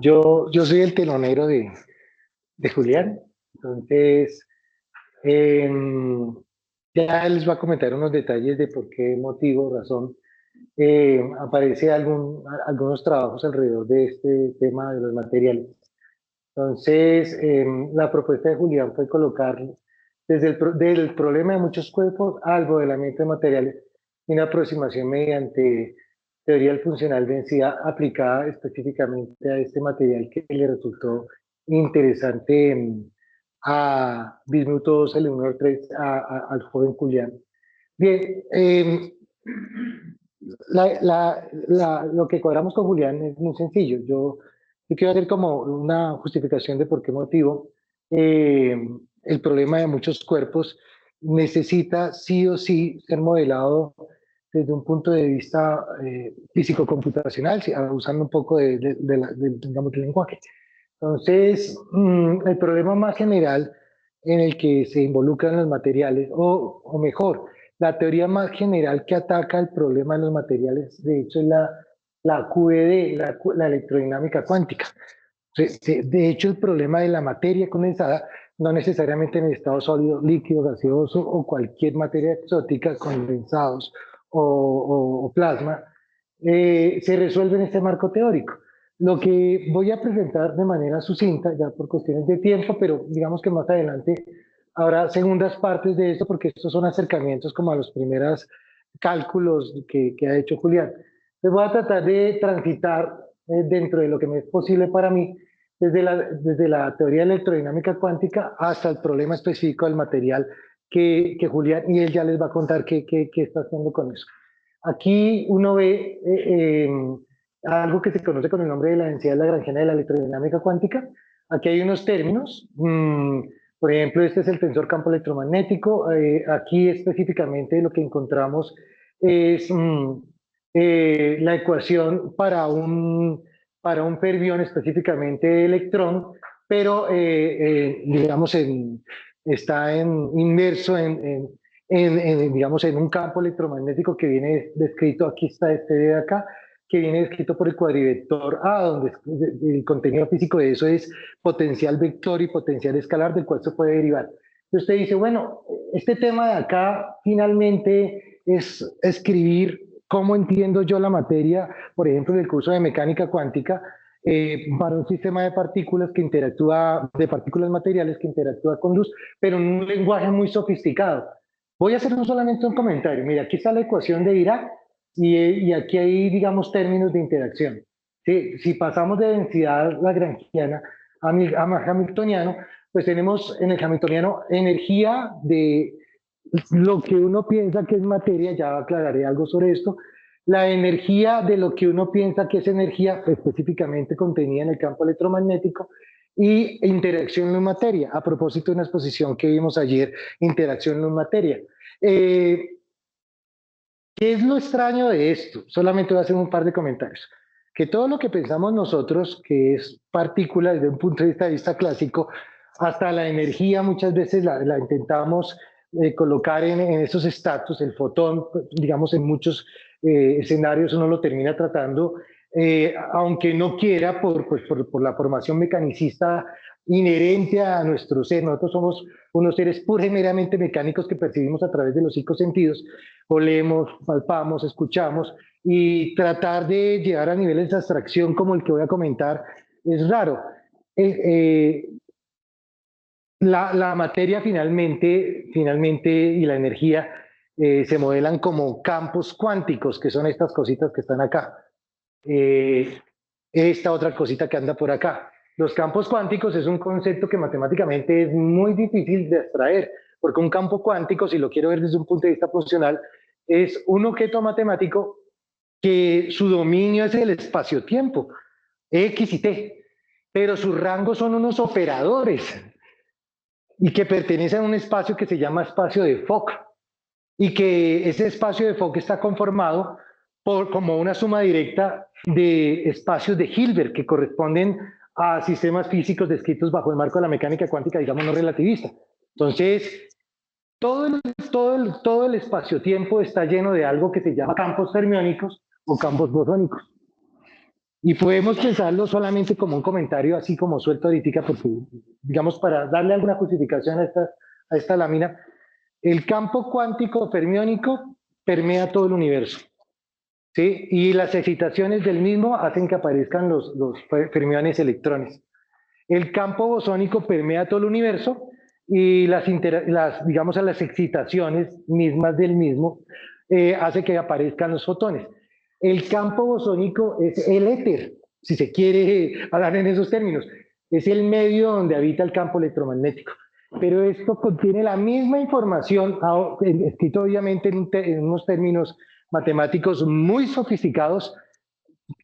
Yo soy el telonero de Julián, entonces em, ya les voy a comentar unos detalles de por qué motivo, razón, aparece algunos trabajos alrededor de este tema de los materiales. Entonces, la propuesta de Julián fue colocar del problema de muchos cuerpos al modelamiento de materiales, una aproximación mediante teoría del funcional densidad aplicada específicamente a este material que le resultó interesante a Bismuth 2, Eleonor 3, al joven Julián. Bien, lo que cuadramos con Julián es muy sencillo. Yo quiero hacer como una justificación de por qué motivo eh, el problema de muchos cuerpos necesita sí o sí ser modelado desde un punto de vista físico-computacional, usando un poco digamos, del lenguaje. Entonces, el problema más general en el que se involucran los materiales, o mejor, la teoría más general que ataca el problema de los materiales, de hecho, es la QED, la electrodinámica cuántica. De hecho, el problema de la materia condensada, no necesariamente en estado sólido, líquido, gaseoso o cualquier materia exótica, condensados o plasma, se resuelve en este marco teórico. Lo que voy a presentar de manera sucinta, ya por cuestiones de tiempo, pero digamos que más adelante habrá segundas partes de esto, porque estos son acercamientos como a los primeros cálculos que ha hecho Julián. Les voy a tratar de transitar dentro de lo que me es posible para mí, desde la teoría electrodinámica cuántica hasta el problema específico del material que Julián y él ya les va a contar qué está haciendo con eso. Aquí uno ve algo que se conoce con el nombre de la densidad lagrangiana de la electrodinámica cuántica. Aquí hay unos términos. Por ejemplo, este es el tensor campo electromagnético. Aquí específicamente lo que encontramos es la ecuación para un fermión, específicamente de electrón, pero digamos está inmerso digamos, en un campo electromagnético que viene descrito, aquí está este de acá, que viene descrito por el cuadrivector A, donde el contenido físico de eso es potencial vector y potencial escalar, del cual se puede derivar. Entonces usted dice, bueno, este tema de acá finalmente es escribir cómo entiendo yo la materia, por ejemplo, en el curso de mecánica cuántica, para un sistema de partículas que interactúa, de partículas materiales que interactúa con luz, pero en un lenguaje muy sofisticado. Voy a hacer solamente un comentario. Mira, aquí está la ecuación de Dirac y aquí hay, digamos, términos de interacción. ¿Sí? Si pasamos de densidad lagrangiana a hamiltoniano, pues tenemos en el hamiltoniano energía de lo que uno piensa que es materia, ya aclararé algo sobre esto, la energía de lo que uno piensa que es energía específicamente contenida en el campo electromagnético y interacción en materia, a propósito de una exposición que vimos ayer, interacción en materia. ¿Qué es lo extraño de esto? Solamente voy a hacer un par de comentarios. Que todo lo que pensamos nosotros, que es partícula desde un punto de vista clásico, hasta la energía muchas veces la intentamos colocar en esos estatus, el fotón, digamos, en muchos escenarios uno lo termina tratando, aunque no quiera, por la formación mecanicista inherente a nuestro ser. Nosotros somos unos seres pura y meramente mecánicos que percibimos a través de los 5 sentidos, olemos, palpamos, escuchamos, y tratar de llegar a niveles de abstracción como el que voy a comentar es raro. Eh, eh, la materia finalmente y la energía se modelan como campos cuánticos, que son estas cositas que están acá. Esta otra cosita que anda por acá. Los campos cuánticos es un concepto que matemáticamente es muy difícil de extraer, porque un campo cuántico, si lo quiero ver desde un punto de vista funcional, es un objeto matemático que su dominio es el espacio-tiempo, X y T, pero sus rangos son unos operadores y que pertenecen a un espacio que se llama espacio de Fock, y que ese espacio de Fock está conformado como una suma directa de espacios de Hilbert que corresponden a sistemas físicos descritos bajo el marco de la mecánica cuántica, digamos, no relativista. Entonces, todo el espacio-tiempo está lleno de algo que se llama campos fermiónicos o campos bosónicos. Y podemos pensarlo solamente como un comentario, así como suelto ahorita, porque, digamos, para darle alguna justificación a esta lámina, el campo cuántico fermiónico permea todo el universo, ¿sí? Y las excitaciones del mismo hacen que aparezcan los fermiones electrones. El campo bosónico permea todo el universo y digamos, a las excitaciones mismas del mismo hace que aparezcan los fotones. El campo bosónico es el éter, si se quiere hablar en esos términos. Es el medio donde habita el campo electromagnético. Pero esto contiene la misma información, escrito obviamente en unos términos matemáticos muy sofisticados,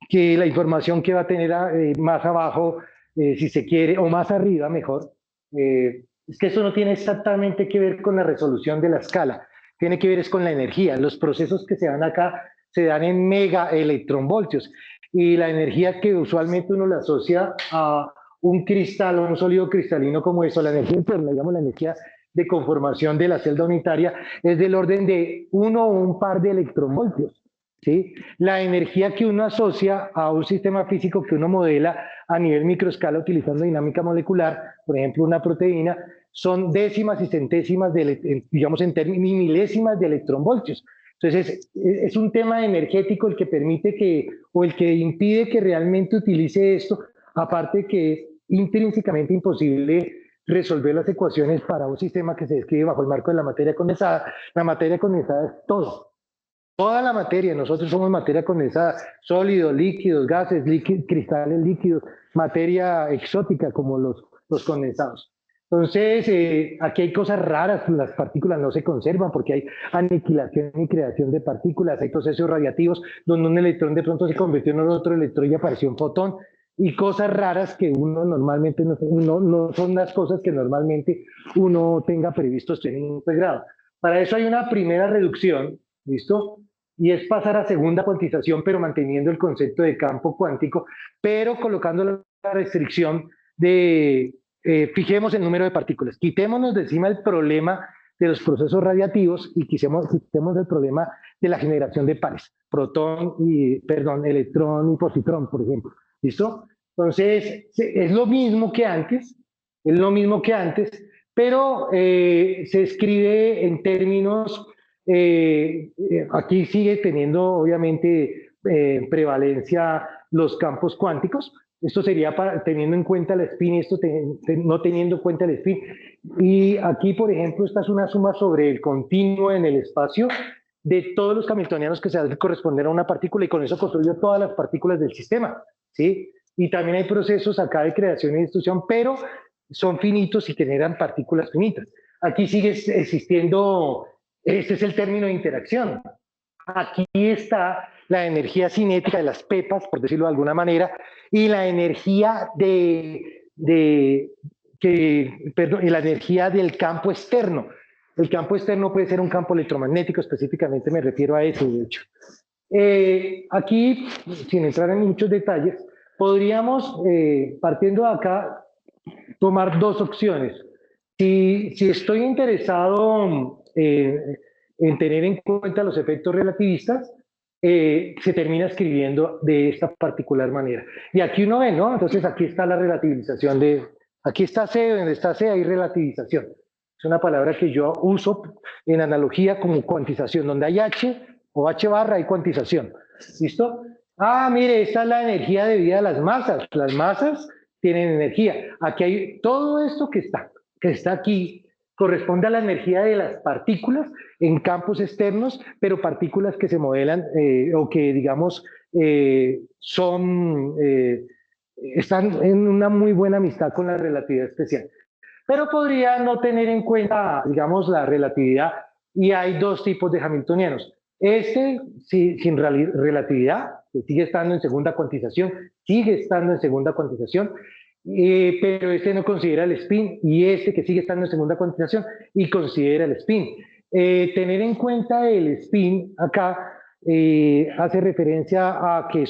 que la información que va a tener más abajo, si se quiere, o más arriba, mejor, es que eso no tiene exactamente que ver con la resolución de la escala, tiene que ver es con la energía. Los procesos que se dan acá se dan en mega electronvoltios, y la energía que usualmente uno le asocia a un cristal o un sólido cristalino como eso, la energía interna, digamos la energía de conformación de la celda unitaria, es del orden de uno o un par de electronvoltios. ¿Sí? La energía que uno asocia a un sistema físico que uno modela a nivel microescala utilizando dinámica molecular, por ejemplo una proteína, son décimas y centésimas, digamos en términos, milésimas de electronvoltios. Entonces es un tema energético el que permite que, o el que impide que realmente utilice esto, aparte que es intrínsecamente imposible resolver las ecuaciones para un sistema que se describe bajo el marco de la materia condensada. La materia condensada es todo. Toda la materia, nosotros somos materia condensada, sólidos, líquidos, gases, cristales líquidos, materia exótica como los condensados. Entonces, aquí hay cosas raras, las partículas no se conservan porque hay aniquilación y creación de partículas, hay procesos radiativos donde un electrón de pronto se convirtió en otro electrón y apareció un fotón, y cosas raras que uno normalmente no son las cosas que normalmente uno tenga previsto estudiar en un pregrado. Para eso hay una primera reducción, ¿listo? Y es pasar a segunda cuantización, pero manteniendo el concepto de campo cuántico, pero colocando la restricción de, fijemos el número de partículas, quitémonos de encima el problema de los procesos radiativos y quitemos el problema de la generación de pares, electrón y positrón, por ejemplo. ¿Listo? Entonces, es lo mismo que antes, pero se escribe en términos aquí sigue teniendo obviamente prevalencia los campos cuánticos. Esto sería teniendo en cuenta el spin y esto no teniendo en cuenta el spin. Y aquí, por ejemplo, esta es una suma sobre el continuo en el espacio de todos los hamiltonianos que se hacen corresponder a una partícula, y con eso construyo todas las partículas del sistema, ¿sí? Y también hay procesos acá de creación y destrucción, pero son finitos y generan partículas finitas. Aquí sigue existiendo, este es el término de interacción. Aquí está la energía cinética de las pepas, por decirlo de alguna manera, y la energía y la energía del campo externo. El campo externo puede ser un campo electromagnético, específicamente me refiero a ese, de hecho. Aquí, sin entrar en muchos detalles, podríamos, partiendo de acá, tomar dos opciones. Si estoy interesado en tener en cuenta los efectos relativistas, se termina escribiendo de esta particular manera. Y aquí uno ve, ¿no? Entonces aquí está la relativización aquí está C, donde está C hay relativización. Es una palabra que yo uso en analogía como cuantización. Donde hay H o H barra hay cuantización. ¿Listo? Ah, mire, esta es la energía de vida de las masas. Las masas tienen energía. Aquí hay todo esto que está aquí, corresponde a la energía de las partículas en campos externos, pero partículas que se modelan o que, digamos, están en una muy buena amistad con la relatividad especial. Pero podría no tener en cuenta, digamos, la relatividad, y hay dos tipos de hamiltonianos. Sin relatividad, que sigue estando en segunda cuantización, pero este no considera el spin, y este que sigue estando en segunda cuantización y considera el spin. Tener en cuenta el spin acá hace referencia a que,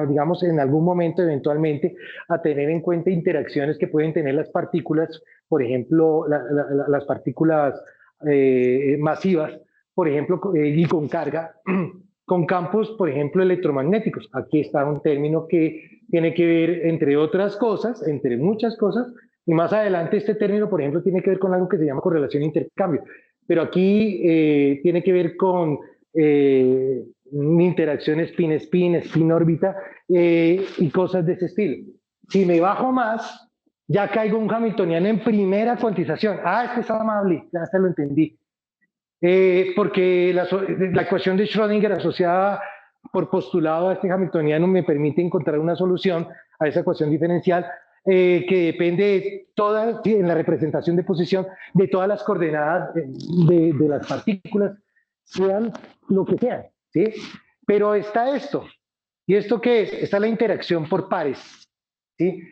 digamos, en algún momento, eventualmente, a tener en cuenta interacciones que pueden tener las partículas, por ejemplo, las partículas masivas, por ejemplo, y con carga, con campos, por ejemplo, electromagnéticos. Aquí está un término que tiene que ver, entre otras cosas, entre muchas cosas, y más adelante este término, por ejemplo, tiene que ver con algo que se llama correlación e intercambio. Pero aquí tiene que ver con interacción spin-spin, spin-órbita y cosas de ese estilo. Si me bajo más, ya caigo un hamiltoniano en primera cuantización. Ah, este es amable, ya se lo entendí. Porque la ecuación de Schrödinger asociada por postulado a este hamiltoniano me permite encontrar una solución a esa ecuación diferencial que depende de toda, en la representación de posición de todas las coordenadas de las partículas, sean lo que sean, ¿sí? Pero está esto. ¿Y esto qué es? Está la interacción por pares, ¿sí?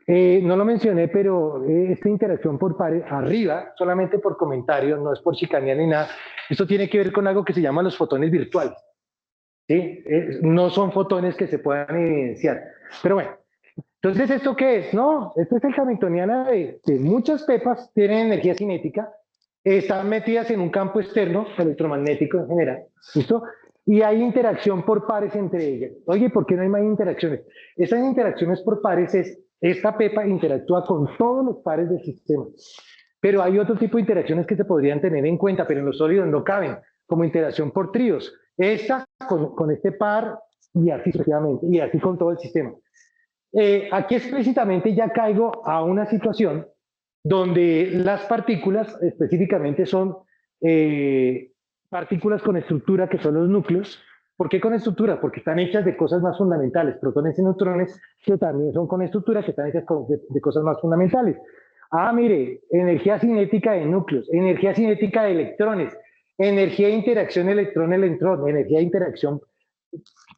No lo mencioné, pero esta interacción por pares, arriba, solamente por comentario, no es por chicanear ni nada, esto tiene que ver con algo que se llama los fotones virtuales, ¿sí? No son fotones que se puedan evidenciar. Pero bueno, entonces, ¿esto qué es? No, esto es el hamiltoniano de muchas pepas, tienen energía cinética, están metidas en un campo externo, electromagnético en general, ¿listo? Y hay interacción por pares entre ellas. Oye, ¿por qué no hay más interacciones? Esas interacciones por pares es, esta pepa interactúa con todos los pares del sistema. Pero hay otro tipo de interacciones que se podrían tener en cuenta, pero en los sólidos no caben, como interacción por tríos. Esta con este par y así sucesivamente, y así con todo el sistema. Aquí explícitamente ya caigo a una situación donde las partículas específicamente son partículas con estructura que son los núcleos. ¿Por qué con estructura? Porque están hechas de cosas más fundamentales, protones y neutrones, que también son con estructura, que están hechas de cosas más fundamentales. Ah, mire, energía cinética de núcleos, energía cinética de electrones, energía de interacción electrón-electrón, energía de interacción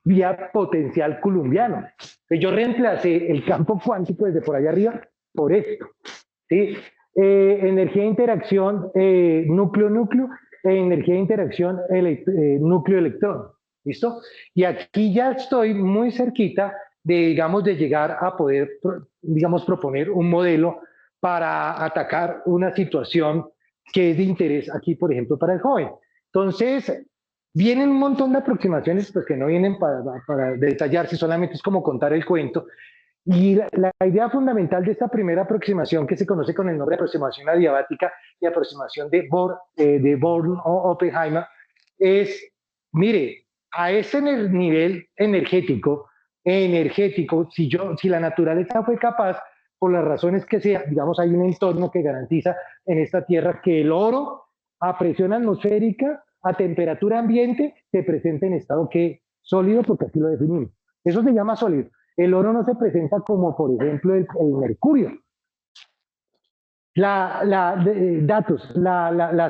vía potencial coulombiano. Yo reemplacé el campo cuántico desde por allá arriba por esto, ¿sí? Energía de interacción núcleo-núcleo, energía de interacción núcleo-electrón, ¿listo? Y aquí ya estoy muy cerquita de, digamos, de llegar a poder, digamos, proponer un modelo para atacar una situación que es de interés aquí, por ejemplo, para el joven. Entonces, vienen un montón de aproximaciones, pues que no vienen para detallarse, solamente es como contar el cuento. Y la idea fundamental de esta primera aproximación, que se conoce con el nombre de aproximación adiabática y aproximación de Born o Oppenheimer, es, mire, a ese nivel energético, si la naturaleza fue capaz, por las razones que sea, digamos, hay un entorno que garantiza en esta Tierra que el oro a presión atmosférica, a temperatura ambiente, se presenta en estado que sólido, porque así lo definimos. Eso se llama sólido. El oro no se presenta como, por ejemplo, el mercurio. Las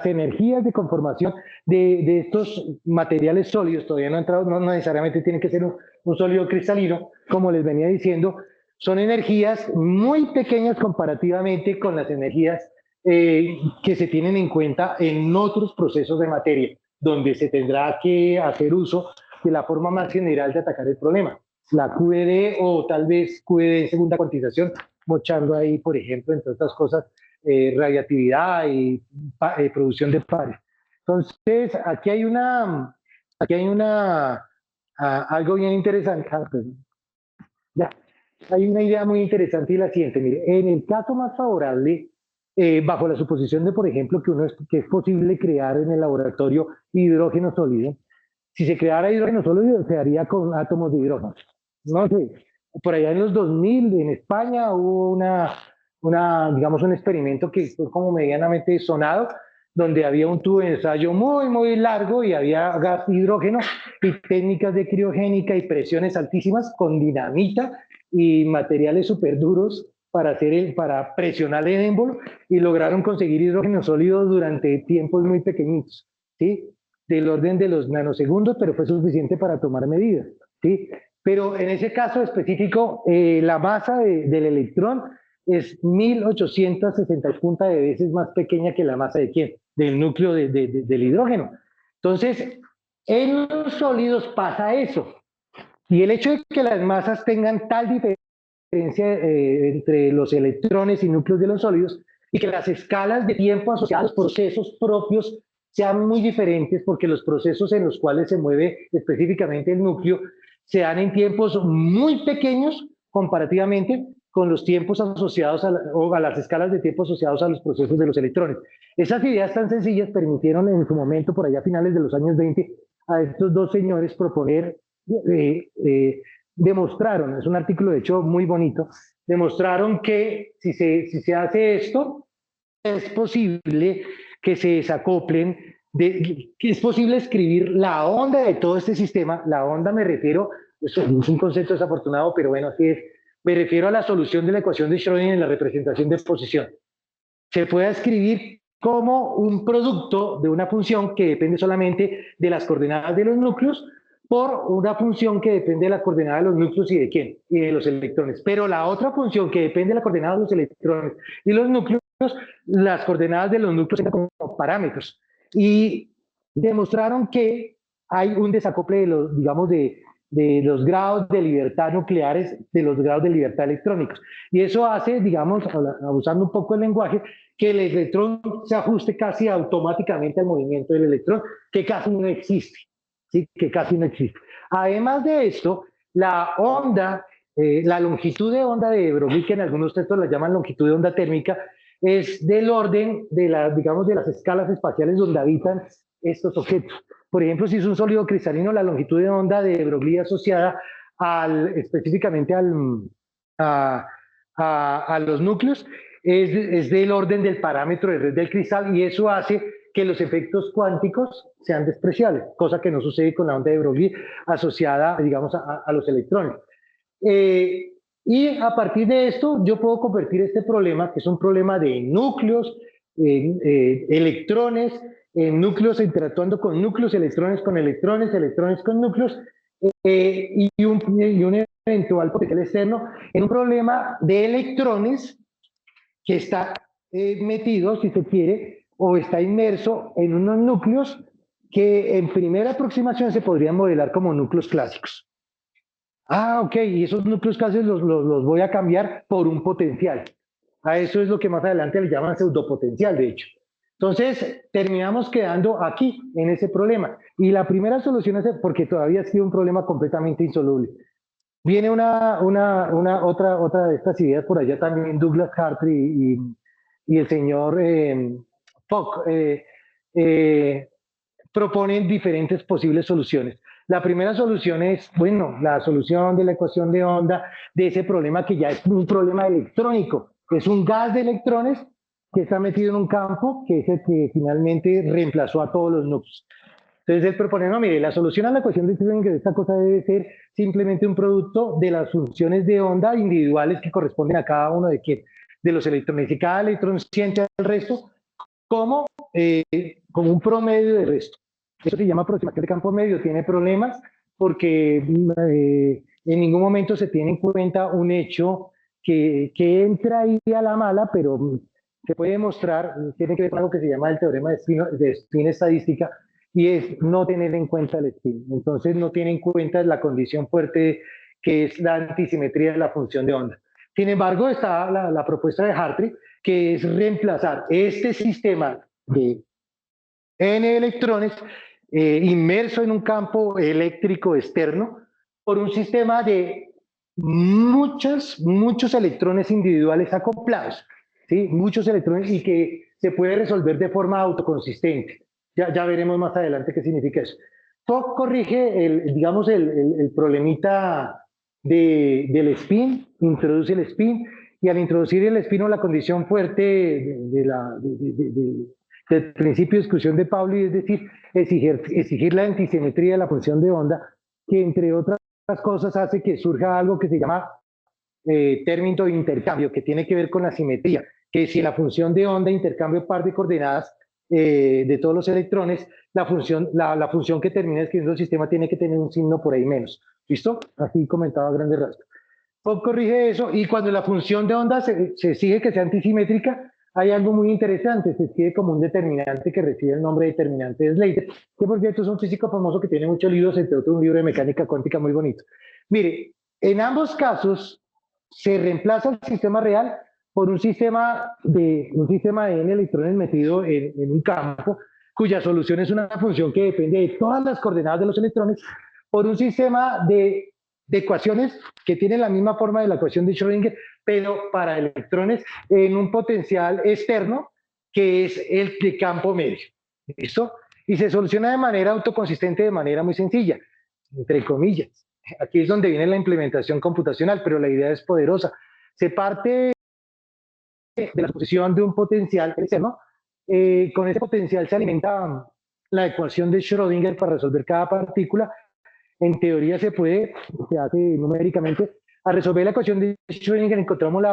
energías de conformación de estos materiales sólidos, todavía no ha entrado, no necesariamente tiene que ser un sólido cristalino, como les venía diciendo, son energías muy pequeñas comparativamente con las energías que se tienen en cuenta en otros procesos de materia, donde se tendrá que hacer uso de la forma más general de atacar el problema. La QED o tal vez QED en segunda cuantización, mochando ahí, por ejemplo, entre otras cosas, radiatividad y producción de pares. Entonces, aquí hay algo bien interesante. Ya, hay una idea muy interesante y la siguiente, mire, en el caso más favorable, bajo la suposición de, por ejemplo, que es posible crear en el laboratorio hidrógeno sólido, si se creara hidrógeno sólido, se haría con átomos de hidrógeno. No sé, por allá en los 2000 en España hubo digamos, un experimento que fue como medianamente sonado, donde había un tubo de ensayo muy, muy largo y había gas hidrógeno y técnicas de criogénica y presiones altísimas con dinamita y materiales súper duros para presionar el émbolo y lograron conseguir hidrógeno sólido durante tiempos muy pequeñitos, ¿sí? Del orden de los nanosegundos, pero fue suficiente para tomar medidas, ¿sí? Pero en ese caso específico, la masa del electrón es 1860 punta de veces más pequeña que la masa de ¿quién? Del núcleo del hidrógeno. Entonces, en los sólidos pasa eso. Y el hecho de que las masas tengan tal diferencia entre los electrones y núcleos de los sólidos y que las escalas de tiempo asociadas a los procesos propios sean muy diferentes porque los procesos en los cuales se mueve específicamente el núcleo se dan en tiempos muy pequeños comparativamente con los tiempos asociados o a las escalas de tiempo asociados a los procesos de los electrones. Esas ideas tan sencillas permitieron en su momento, por allá a finales de los años 20, a estos dos señores proponer, demostraron, es un artículo de hecho muy bonito, demostraron que si se hace esto, es posible que se desacoplen, que es posible escribir la onda de todo este sistema. La onda me refiero, eso es un concepto desafortunado, pero bueno, así es, me refiero a la solución de la ecuación de Schrödinger en la representación de posición. Se puede escribir como un producto de una función que depende solamente de las coordenadas de los núcleos por una función que depende de la coordenada de los núcleos y de quién, y de los electrones. Pero la otra función que depende de la coordenada de los electrones y los núcleos, las coordenadas de los núcleos eran como parámetros. Y demostraron que hay un desacople de los, digamos, de los grados de libertad nucleares de los grados de libertad electrónicos. Y eso hace, digamos, usando un poco el lenguaje, que el electrón se ajuste casi automáticamente al movimiento del electrón, que casi no existe. ¿Sí? Que casi no existe. Además de esto, la onda, la longitud de onda de Broglie, que en algunos textos la llaman longitud de onda térmica, es del orden de las, digamos, de las escalas espaciales donde habitan estos objetos. Por ejemplo, si es un sólido cristalino, la longitud de onda de Broglie asociada específicamente a los núcleos es del orden del parámetro de red del cristal, y eso hace que los efectos cuánticos sean despreciables, cosa que no sucede con la onda de Broglie asociada, digamos, a los electrones. Y a partir de esto, yo puedo convertir este problema, que es un problema de núcleos, electrones, núcleos interactuando con núcleos, electrones con electrones, electrones con núcleos, y un eventual potencial externo, en un problema de electrones que está metido, si se quiere, o está inmerso en unos núcleos que en primera aproximación se podrían modelar como núcleos clásicos. Ah, ok, y esos núcleos clásicos los voy a cambiar por un potencial. A eso es lo que más adelante le llaman pseudopotencial, de hecho. Entonces, terminamos quedando aquí, en ese problema. Y la primera solución es, porque todavía ha sido un problema completamente insoluble. Viene otra de estas ideas por allá también, Douglas Hartree y el señor Fock, proponen diferentes posibles soluciones. La primera solución es, bueno, la solución de la ecuación de onda de ese problema que ya es un problema electrónico, es un gas de electrones que está metido en un campo que es el que finalmente reemplazó a todos los núcleos. Entonces él propone, no, mire, la solución a la ecuación de Schrödinger de esta cosa debe ser simplemente un producto de las funciones de onda individuales que corresponden a cada uno de los electrones, y cada electrón siente al resto como, como un promedio del resto. Eso se llama aproximación de campo medio. Tiene problemas porque en ningún momento se tiene en cuenta un hecho que entra ahí a la mala, pero se puede demostrar, tiene que ver con algo que se llama el teorema de spin estadística, y es no tener en cuenta el spin. Entonces no tiene en cuenta la condición fuerte que es la antisimetría de la función de onda. Sin embargo, está la propuesta de Hartree, que es reemplazar este sistema de n electrones inmerso en un campo eléctrico externo por un sistema de muchos electrones individuales acoplados, ¿sí? Muchos electrones, y que se puede resolver de forma autoconsistente. Ya veremos más adelante qué significa eso. Fock corrige, digamos, el problemita del spin, introduce el spin, y al introducir el spin o la condición fuerte del principio de exclusión de Pauli, es decir, exigir la antisimetría de la función de onda, que entre otras cosas hace que surja algo que se llama término de intercambio, que tiene que ver con la simetría, que si la función de onda intercambio par de coordenadas de todos los electrones, la función que termina escribiendo el sistema tiene que tener un signo por ahí menos. ¿Listo? Así comentaba a grandes rasgos. Fock corrige eso, y cuando la función de onda se exige que sea antisimétrica, hay algo muy interesante, se escribe como un determinante que recibe el nombre de determinante de Slater, que por cierto es un físico famoso que tiene muchos libros, entre otros un libro de mecánica cuántica muy bonito. Mire, en ambos casos se reemplaza el sistema real por un sistema de n electrones metido en un campo, cuya solución es una función que depende de todas las coordenadas de los electrones, por un sistema de ecuaciones que tienen la misma forma de la ecuación de Schrödinger, pero para electrones en un potencial externo que es el de campo medio. ¿Listo? Y se soluciona de manera autoconsistente, de manera muy sencilla, entre comillas. Aquí es donde viene la implementación computacional, pero la idea es poderosa. Se parte de la exposición de un potencial externo. Con ese potencial se alimenta la ecuación de Schrödinger para resolver cada partícula. En teoría se hace numéricamente. A resolver la ecuación de Schrödinger encontramos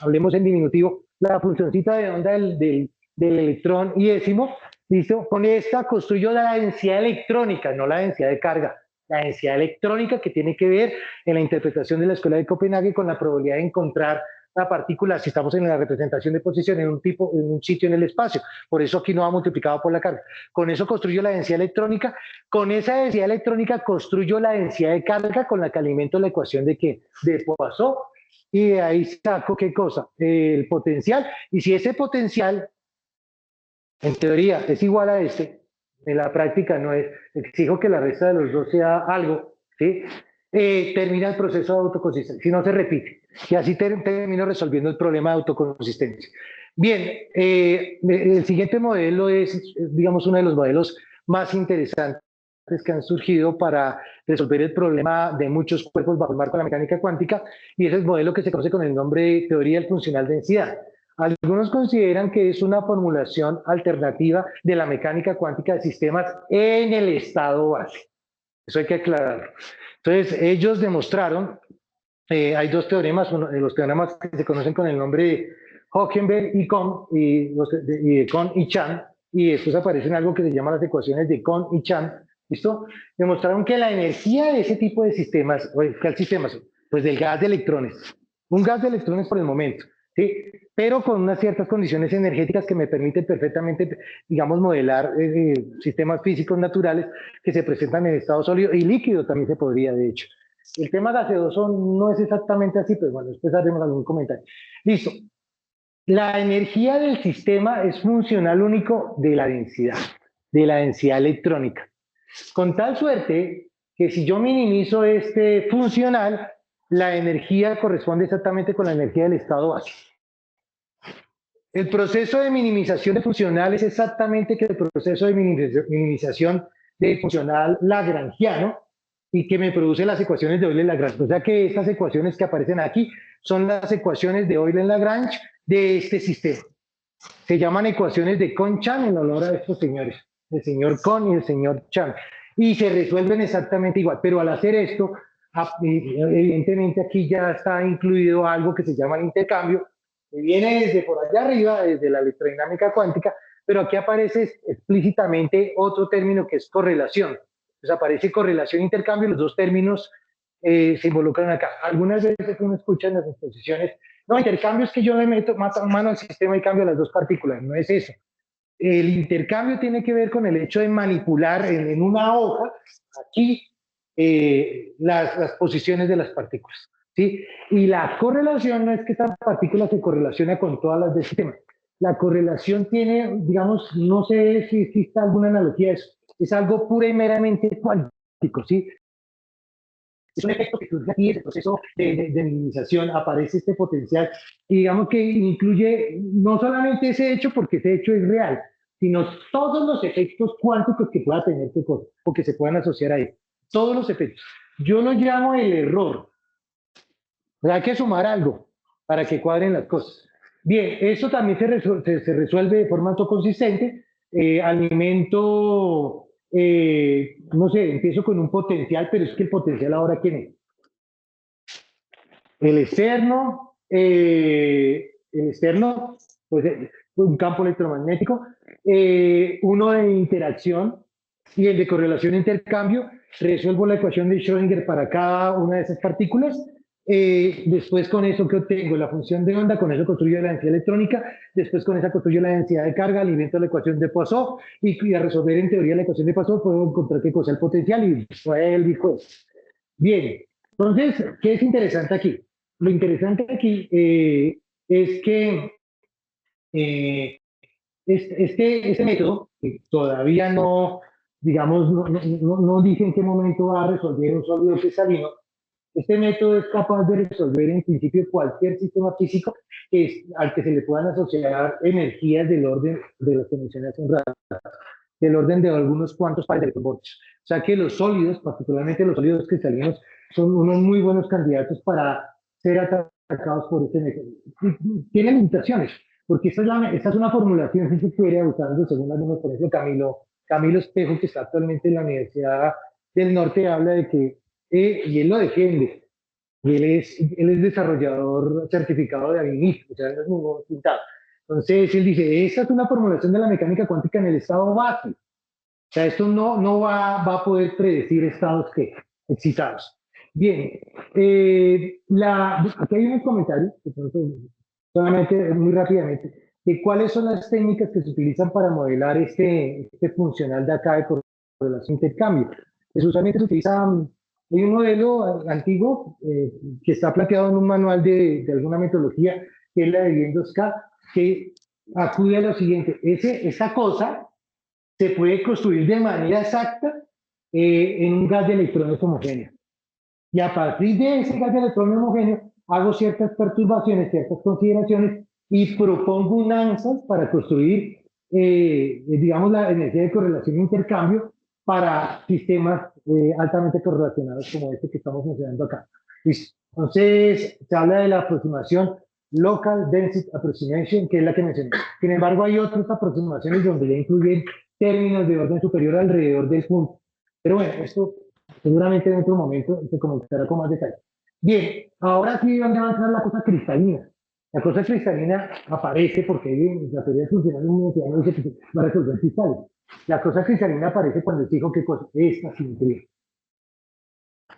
hablemos en diminutivo, la funcioncita de onda del electrón iésimo. ¿Listo? Con esta construyo la densidad electrónica, no la densidad de carga. La densidad electrónica que tiene que ver en la interpretación de la Escuela de Copenhague con la probabilidad de encontrar la partícula si estamos en la representación de posición en un sitio en el espacio. Por eso aquí no va multiplicado por la carga. Con eso construyo la densidad electrónica. Con esa densidad electrónica construyo la densidad de carga con la que alimento la ecuación de Poisson. Y de ahí saco, ¿qué cosa? El potencial. Y si ese potencial, en teoría, es igual a este, en la práctica no es, exijo que la resta de los dos sea algo, ¿sí? Termina el proceso de autoconsistencia, si no se repite. Y así termino resolviendo el problema de autoconsistencia. Bien, el siguiente modelo es, digamos, uno de los modelos más interesantes que han surgido para resolver el problema de muchos cuerpos bajo el marco de la mecánica cuántica, y es el modelo que se conoce con el nombre de teoría del funcional densidad. Algunos consideran que es una formulación alternativa de la mecánica cuántica de sistemas en el estado base. Eso hay que aclararlo. Entonces, ellos demostraron, hay dos teoremas, los teoremas que se conocen con el nombre de Hockenberg y Kohn, de Kohn y Chan, y después aparecen algo que se llama las ecuaciones de Kohn y Chan, ¿listo? Demostraron que la energía de ese tipo de sistemas, ¿cuál sistema? Pues del gas de electrones, un gas de electrones por el momento, ¿sí? Pero con unas ciertas condiciones energéticas que me permiten perfectamente, digamos, modelar sistemas físicos naturales que se presentan en estado sólido y líquido también se podría, de hecho. El tema gaseoso no es exactamente así, pero bueno, después haremos algún comentario. Listo. La energía del sistema es funcional único de la densidad electrónica. Con tal suerte que si yo minimizo este funcional, la energía corresponde exactamente con la energía del estado base. El proceso de minimización de funcional es exactamente que el proceso de minimización de funcional lagrangiano y que me produce las ecuaciones de Euler-Lagrange. O sea que estas ecuaciones que aparecen aquí son las ecuaciones de Euler-Lagrange de este sistema. Se llaman ecuaciones de Kohn-Chan en honor a estos señores, el señor Kohn y el señor Chan. Y se resuelven exactamente igual, pero al hacer esto, evidentemente aquí ya está incluido algo que se llama el intercambio, que viene desde por allá arriba, desde la electrodinámica cuántica, pero aquí aparece explícitamente otro término que es correlación. Entonces aparece correlación e intercambio, los dos términos se involucran acá. Algunas veces uno escucha en las exposiciones, no, intercambio es que yo le meto mano al sistema y cambio las dos partículas, no es eso. El intercambio tiene que ver con el hecho de manipular en una hoja, aquí, las posiciones de las partículas. ¿Sí? Y la correlación no es que esta partícula se correlaciona con todas las del sistema. La correlación tiene, digamos, no sé si existe alguna analogía a eso, es algo pura y meramente cuántico, ¿sí? Es un efecto que surge aquí, el proceso de minimización, aparece este potencial, y digamos que incluye no solamente ese hecho, porque ese hecho es real, sino todos los efectos cuánticos que pueda tener este cosa, o que se puedan asociar a él. Todos los efectos. Yo lo llamo el error. Pero hay que sumar algo para que cuadren las cosas. Bien, eso también se resuelve de forma autoconsistente. Alimento, no sé, empiezo con un potencial, pero es que el potencial ahora, ¿quién es? El externo, pues un campo electromagnético, uno de interacción y el de correlación e intercambio. Resuelvo la ecuación de Schrödinger para cada una de esas partículas. Después con eso que obtengo la función de onda, con eso construyo la densidad electrónica, después con esa construyo la densidad de carga, alimento la ecuación de Poisson y a resolver en teoría la ecuación de Poisson puedo encontrar qué cosa el potencial y dijo eso. Bien, entonces, ¿qué es interesante aquí? Lo interesante aquí es que Este método, que todavía no, digamos, no dice en qué momento va a resolver un sólido cristalino, este método es capaz de resolver en principio cualquier sistema físico al que se le puedan asociar energías del orden de las que mencioné hace un rato, del orden de algunos cuantos pares de electronvoltios. O sea que los sólidos, particularmente los sólidos cristalinos, son unos muy buenos candidatos para ser atacados por este método. Y tienen limitaciones, porque esta es una formulación, si se quiere, usando, según algunos, por ejemplo, Camilo Espejo, que está actualmente en la Universidad del Norte, habla de que, y él lo defiende, y él es desarrollador certificado de Avinif, o sea, no es ningún pintado. Entonces, él dice, esta es una formulación de la mecánica cuántica en el estado base. O sea, esto no va a poder predecir estados que excitados. Bien, aquí hay unos comentarios, solamente muy rápidamente, de cuáles son las técnicas que se utilizan para modelar este funcional de acá de correlación intercambio. Pues usualmente se utiliza, hay un modelo antiguo que está planteado en un manual de alguna metodología, que es la de Bien 2K, que acude a lo siguiente, esa cosa se puede construir de manera exacta en un gas de electrones homogéneo. Y a partir de ese gas de electrones homogéneo, hago ciertas perturbaciones, ciertas consideraciones y propongo un ANSAS para construir, digamos, la energía de correlación e intercambio para sistemas altamente correlacionados como este que estamos mencionando acá. Listo. Entonces, se habla de la aproximación Local Density Approximation, que es la que mencioné. Sin embargo, hay otras aproximaciones donde ya incluyen términos de orden superior alrededor del punto. Pero bueno, esto seguramente en otro momento se comentará con más detalle. Bien, ahora sí, ¿dónde va a entrar la cosa cristalina? La cosa cristalina aparece porque la teoría funcional no dice que va a resolver cristales. La cosa cristalina aparece cuando exijo qué cosa, esta simetría.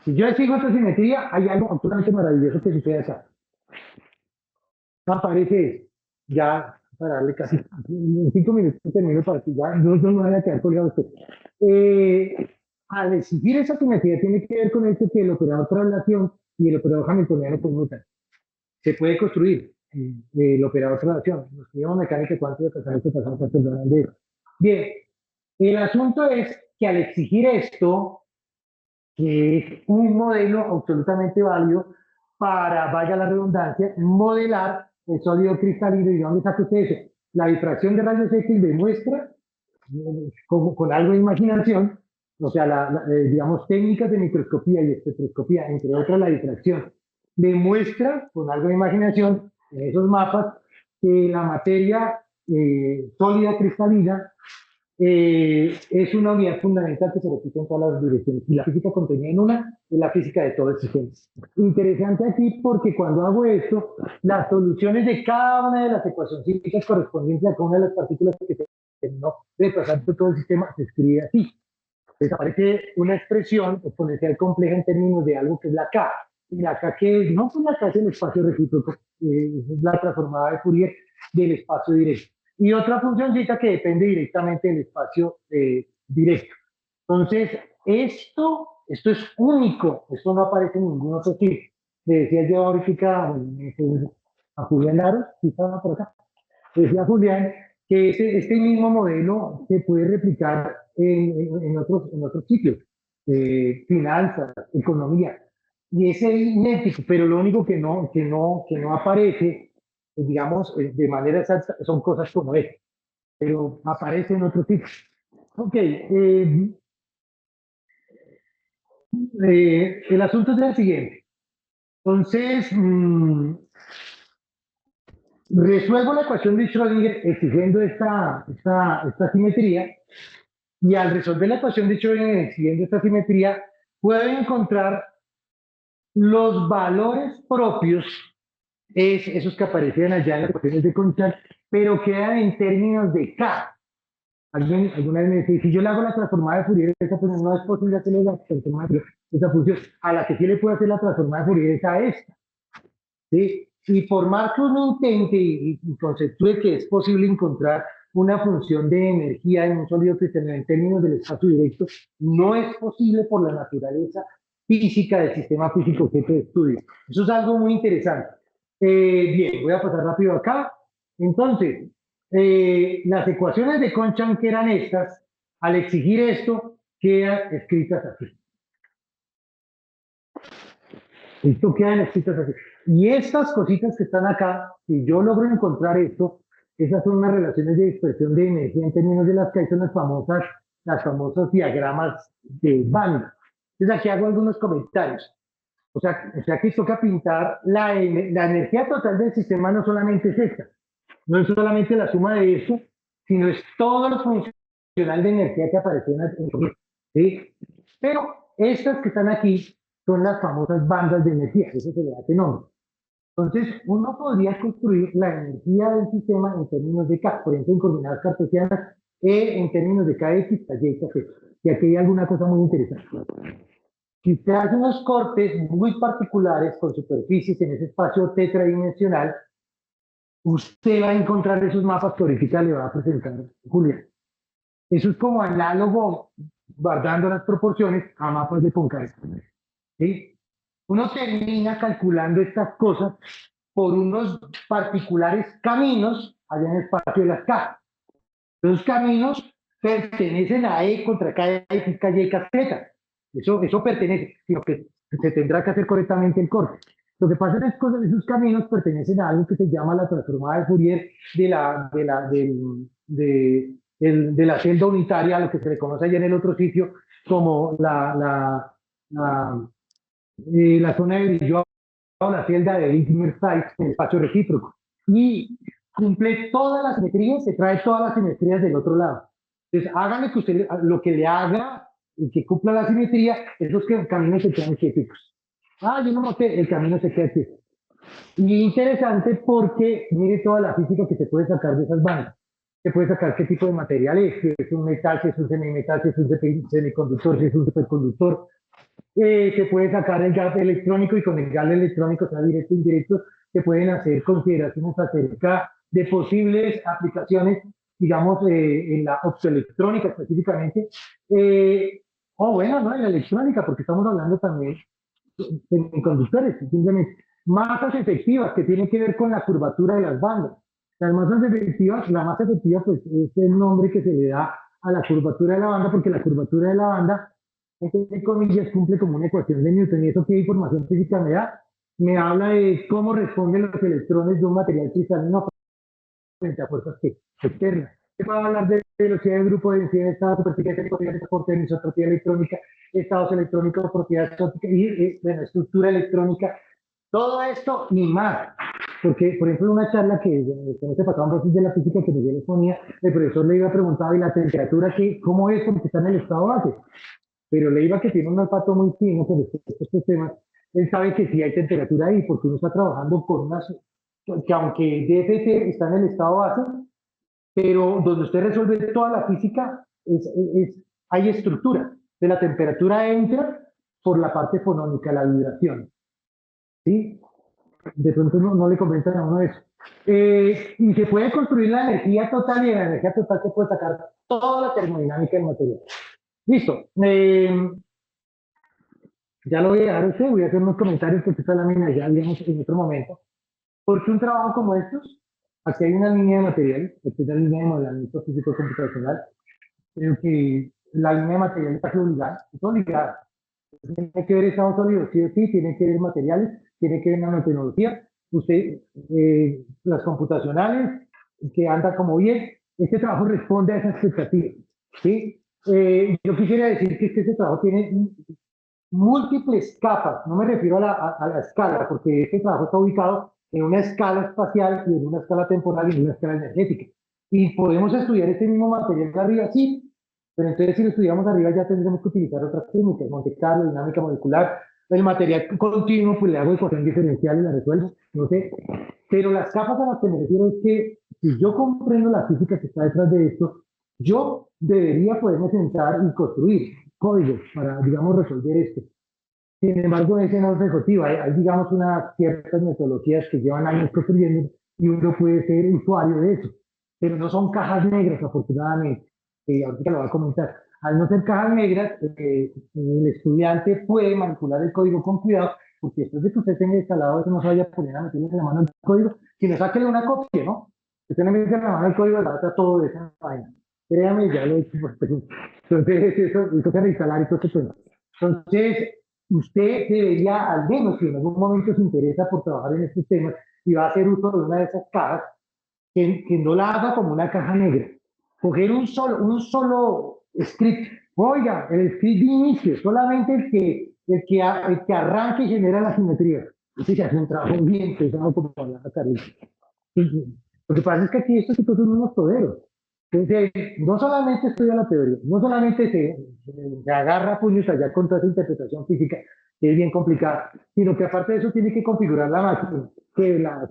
Si yo exijo esta simetría, hay algo absolutamente maravilloso que sucede acá. Aparece ya para darle casi en 5 minutos termino para que ya no me vaya a quedar colgado usted. Al exigir esa simetría tiene que ver con esto que el operador traslación y el operador hamiltoniano conmutan. Se puede construir el operador traslación. Nos estudiamos mecánica cuántica, pasamos de eso. Bien, el asunto es que al exigir esto, que es un modelo absolutamente válido para, vaya la redundancia, modelar el sólido cristalino. ¿Y dónde saca usted eso? La difracción de rayos X demuestra, con algo de imaginación, o sea, digamos, técnicas de microscopía y espectroscopía, entre otras la difracción, demuestra con algo de imaginación en esos mapas que la materia sólida cristalina es una unidad fundamental que se repite en todas las direcciones. Y la física contenida en una es la física de todo el sistema. Interesante aquí porque cuando hago esto, las soluciones de cada una de las ecuaciones físicas correspondientes a cada una de las partículas que se terminó de pasar por todo el sistema se escribe así. Entonces aparece una expresión exponencial compleja en términos de algo que es la K. Y la K que es, no pues la K es el espacio recíproco, es la transformada de Fourier del espacio directo. Y otra funcióncita que depende directamente del espacio directo. Entonces, esto es único, esto no aparece en ningún otro tipo. Le decía yo ahorita a Julián Laros, quizá por acá, decía Julián que este mismo modelo se puede replicar en otros sitios, finanzas, economía, y es idéntico, pero lo único que no aparece, digamos, de manera exacta, son cosas como esta, pero aparece en otro tipo. Ok, el asunto es el siguiente. Entonces, resuelvo la ecuación de Schrödinger exigiendo esta simetría, y al resolver la ecuación de Schrödinger exigiendo esta simetría, puedo encontrar los valores propios, esos que aparecían allá en las ecuaciones de Conchal, pero quedan en términos de K. Alguna vez me dice, si yo le hago la transformada de Fourier, esa pues no es posible hacerle la transformada de Fourier, esa función, a la que sí le puedo hacer la transformada de Fourier es a esta. ¿Sí? Y por más que uno intente y conceptúe que es posible encontrar una función de energía en un sólido cristalino en términos del espacio directo, no es posible por la naturaleza física del sistema físico objeto de estudio. Eso es algo muy interesante. Bien, voy a pasar rápido acá. Entonces, Las ecuaciones de Conchan, que eran estas, al exigir esto, quedan escritas así. Esto quedan escritas así. Y estas cositas que están acá, si yo logro encontrar esto, esas son unas relaciones de dispersión de energía en términos de las que hay, son las famosas diagramas de banda. Entonces aquí hago algunos comentarios. O sea que toca pintar la energía total del sistema, no solamente es esta, no es solamente la suma de esto, sino es todo lo funcional de energía que apareció en la, ¿sí? Pero estas que están aquí son las famosas bandas de energía, eso se le da este nombre. Entonces, uno podría construir la energía del sistema en términos de K, por ejemplo, en coordenadas cartesianas, en términos de KX, Y, KZ. Y aquí hay alguna cosa muy interesante. Si usted hace unos cortes muy particulares con superficies en ese espacio tetradimensional, usted va a encontrar esos mapas que ahorita le va a presentar Julián. Eso es como análogo, guardando las proporciones, a mapas de Poincaré. ¿Sí? Uno termina calculando estas cosas por unos particulares caminos allá en el espacio de las K. Los caminos pertenecen a E contra K, X, K, Y, K, Z. Eso pertenece, sino que se tendrá que hacer correctamente el corte. Lo que pasa es que esos caminos pertenecen a algo que se llama la transformada de Fourier de la celda unitaria, lo que se le conoce allá en el otro sitio como la zona de Brillouin o la celda de Digmer-Sykes en el espacio recíproco. Y cumple todas las simetrías, se trae todas las simetrías del otro lado. Entonces, háganle que usted lo que le haga y que cumpla la simetría, esos caminos se quedan quietos. Yo no noté, el camino se queda quieto. Y interesante porque mire toda la física que se puede sacar de esas bandas. Se puede sacar qué tipo de material es, si es un metal, si es un semimetal, si es un semiconductor, si es un superconductor. Se puede sacar el gas electrónico y con el gas electrónico, sea directo o indirecto, se pueden hacer consideraciones acerca de posibles aplicaciones, digamos, en la optoelectrónica específicamente. Bueno, no en la electrónica, porque estamos hablando también en conductores, simplemente. Masas efectivas que tienen que ver con la curvatura de las bandas. Las masas efectivas, la masa efectiva, pues es el nombre que se le da a la curvatura de la banda, porque la curvatura de la banda entre comillas, cumple como una ecuación de Newton. ¿Y eso qué información física me da? Me habla de cómo responden los electrones de un material cristalino frente a fuerzas externas. Se va a hablar de velocidad de grupo, de densidad de estado, superficie de propiedades de soporte, anisotropía electrónica, estados electrónicos, propiedades ópticas y bueno, estructura electrónica. Todo esto y más. Porque, por ejemplo, una charla que en este patrón de la física que Miguel exponía, el profesor le iba a preguntar, ¿y la temperatura qué, cómo es? Porque está en el estado base. Pero Leiva, que tiene un olfato muy fino con estos temas, él sabe que sí hay temperatura ahí, porque uno está trabajando con unas, que aunque DFT está en el estado base, pero donde usted resuelve toda la física, hay estructura. De la temperatura entra por la parte fonónica, la vibración. ¿Sí? De pronto no le comentan a uno eso. Y se puede construir la energía total, y en la energía total se puede sacar toda la termodinámica del material. Listo. Ya lo voy a dejar a usted, voy a hacer unos comentarios porque esta lámina ya digamos en otro momento. Porque un trabajo como estos, aquí hay una línea de materiales, aquí es la línea de modelamiento físico computacional, creo que la línea de materiales está obligada, es obligada. Tiene que ver estados sólidos, sí o sí, tiene que ver materiales, tiene que ver nanotecnología, usted, las computacionales, que anda como bien, este trabajo responde a esa expectativa, ¿sí? Yo quisiera decir que este trabajo tiene múltiples capas, no me refiero a la escala, porque este trabajo está ubicado en una escala espacial y en una escala temporal y en una escala energética. Y podemos estudiar este mismo material de arriba, sí, pero entonces si lo estudiamos arriba ya tendremos que utilizar otras técnicas, Monte Carlo, dinámica molecular, el material continuo, pues le hago ecuación diferencial y la resuelvo, no sé. Pero las capas a las que me refiero es que si yo comprendo la física que está detrás de esto, yo debería poderme sentar y construir códigos para, digamos, resolver esto. Sin embargo, ese no es ejecutivo. Hay, digamos, unas ciertas metodologías que llevan años construyendo y uno puede ser usuario de eso. Pero no son cajas negras, afortunadamente. Ahorita lo voy a comentar. Al no ser cajas negras, el estudiante puede manipular el código con cuidado, porque después de que usted tenga instalado eso, no se vaya a poner a meterle la mano en el código, sino sáquele una copia, ¿no? Usted le mete en la mano el código de data todo de esa vaina. Créame, ya lo he hecho por experiencia. Entonces, eso toca reinstalar y todo ese tema. Entonces, usted debería, al menos si en algún momento se interesa por trabajar en estos temas y va a hacer uso de una de esas cajas, que no la haga como una caja negra. Coger un solo script. Oiga, el script de inicio, solamente el que arranca y genera la simetría. Ese se hace un trabajo bien pesado como hablaba Carlos. Lo que pasa es que aquí estos tipos son unos toderos. Entonces, no solamente estudia la teoría, no solamente se agarra puños allá con toda esa interpretación física, que es bien complicada, sino que aparte de eso tiene que configurar la máquina, que la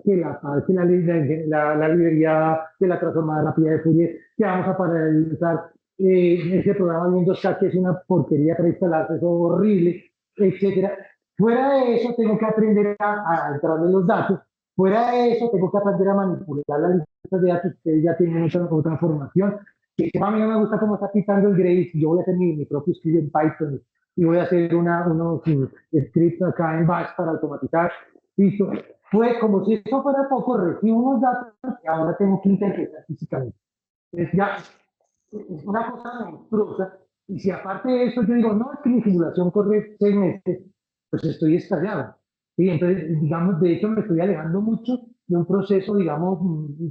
librería de la transformada rápida de Fourier, que vamos a paralelizar ese programa en Windows que es una porquería para instalarse, eso es horrible, etcétera. Fuera de eso, tengo que aprender a entrar en los datos. Fuera de eso, tengo que aprender a manipular las listas de datos que ya tienen otra formación. Que a mí no me gusta cómo está pitando el Grace. Yo voy a hacer mi propio script en Python y voy a hacer unos scripts acá en Bash para automatizar. Listo. Fue como si eso fuera poco, recibo unos datos y ahora tengo que interpretar físicamente. Entonces ya es una cosa monstruosa. Y si aparte de eso yo digo, no, es que mi simulación corre 6 meses, pues estoy estallado. Y entonces, digamos, de hecho me estoy alejando mucho de un proceso, digamos,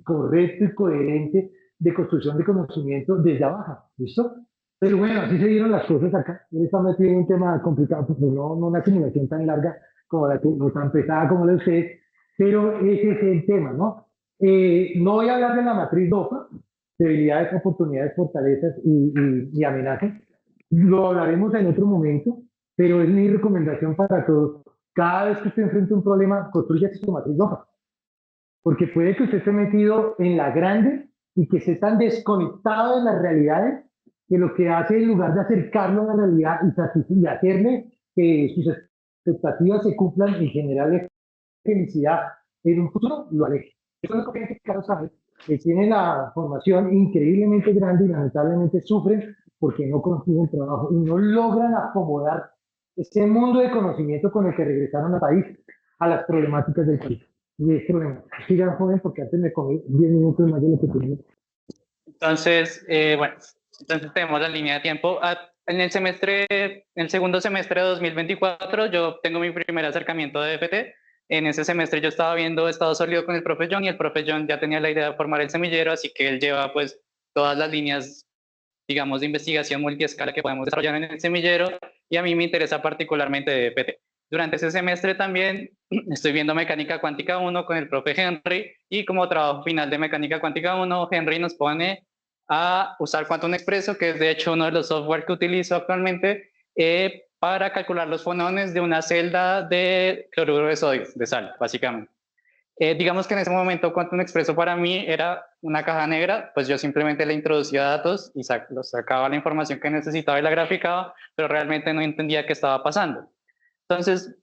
correcto y coherente de construcción de conocimiento desde abajo. ¿Listo? Pero bueno, así se dieron las cosas acá. Él está metido en un tema complicado, pues no una simulación tan larga como la que, no tan pesada como la de ustedes, pero ese es el tema, ¿no? No voy a hablar de la matriz DOPA, debilidades, oportunidades, fortalezas y amenazas. Lo hablaremos en otro momento, pero es mi recomendación para todos. Cada vez que usted enfrente un problema, construya su matriz roja, porque puede que usted esté metido en la grande y que esté tan desconectado de las realidades que lo que hace en lugar de acercarlo a la realidad y hacerle que sus expectativas se cumplan y generarle felicidad en un futuro, lo aleje. Eso es lo que gente claro sabe, que tiene la formación increíblemente grande y lamentablemente sufren porque no consiguen trabajo y no logran acomodar ese mundo de conocimiento con el que regresaron al país a las problemáticas del país. Y es problema. Sigan joven porque antes me comí 10 minutos más de lo que tenía. Entonces, bueno, entonces tenemos la línea de tiempo. En el segundo semestre de 2024, yo tengo mi primer acercamiento de FT. En ese semestre yo estaba viendo estado sólido con el profe John y el profe John ya tenía la idea de formar el semillero, así que él lleva pues todas las líneas, digamos, de investigación multiescala que podemos desarrollar en el semillero y a mí me interesa particularmente de FT. Durante ese semestre también estoy viendo mecánica cuántica 1 con el profe Henry y como trabajo final de mecánica cuántica 1, Henry nos pone a usar Quantum Expresso, que es de hecho uno de los software que utilizo actualmente para calcular los fonones de una celda de cloruro de sodio, de sal, básicamente. Digamos que en ese momento Quantum Expresso para mí era una caja negra, pues yo simplemente le introducía datos y sacaba la información que necesitaba y la graficaba, pero realmente no entendía qué estaba pasando. Entonces,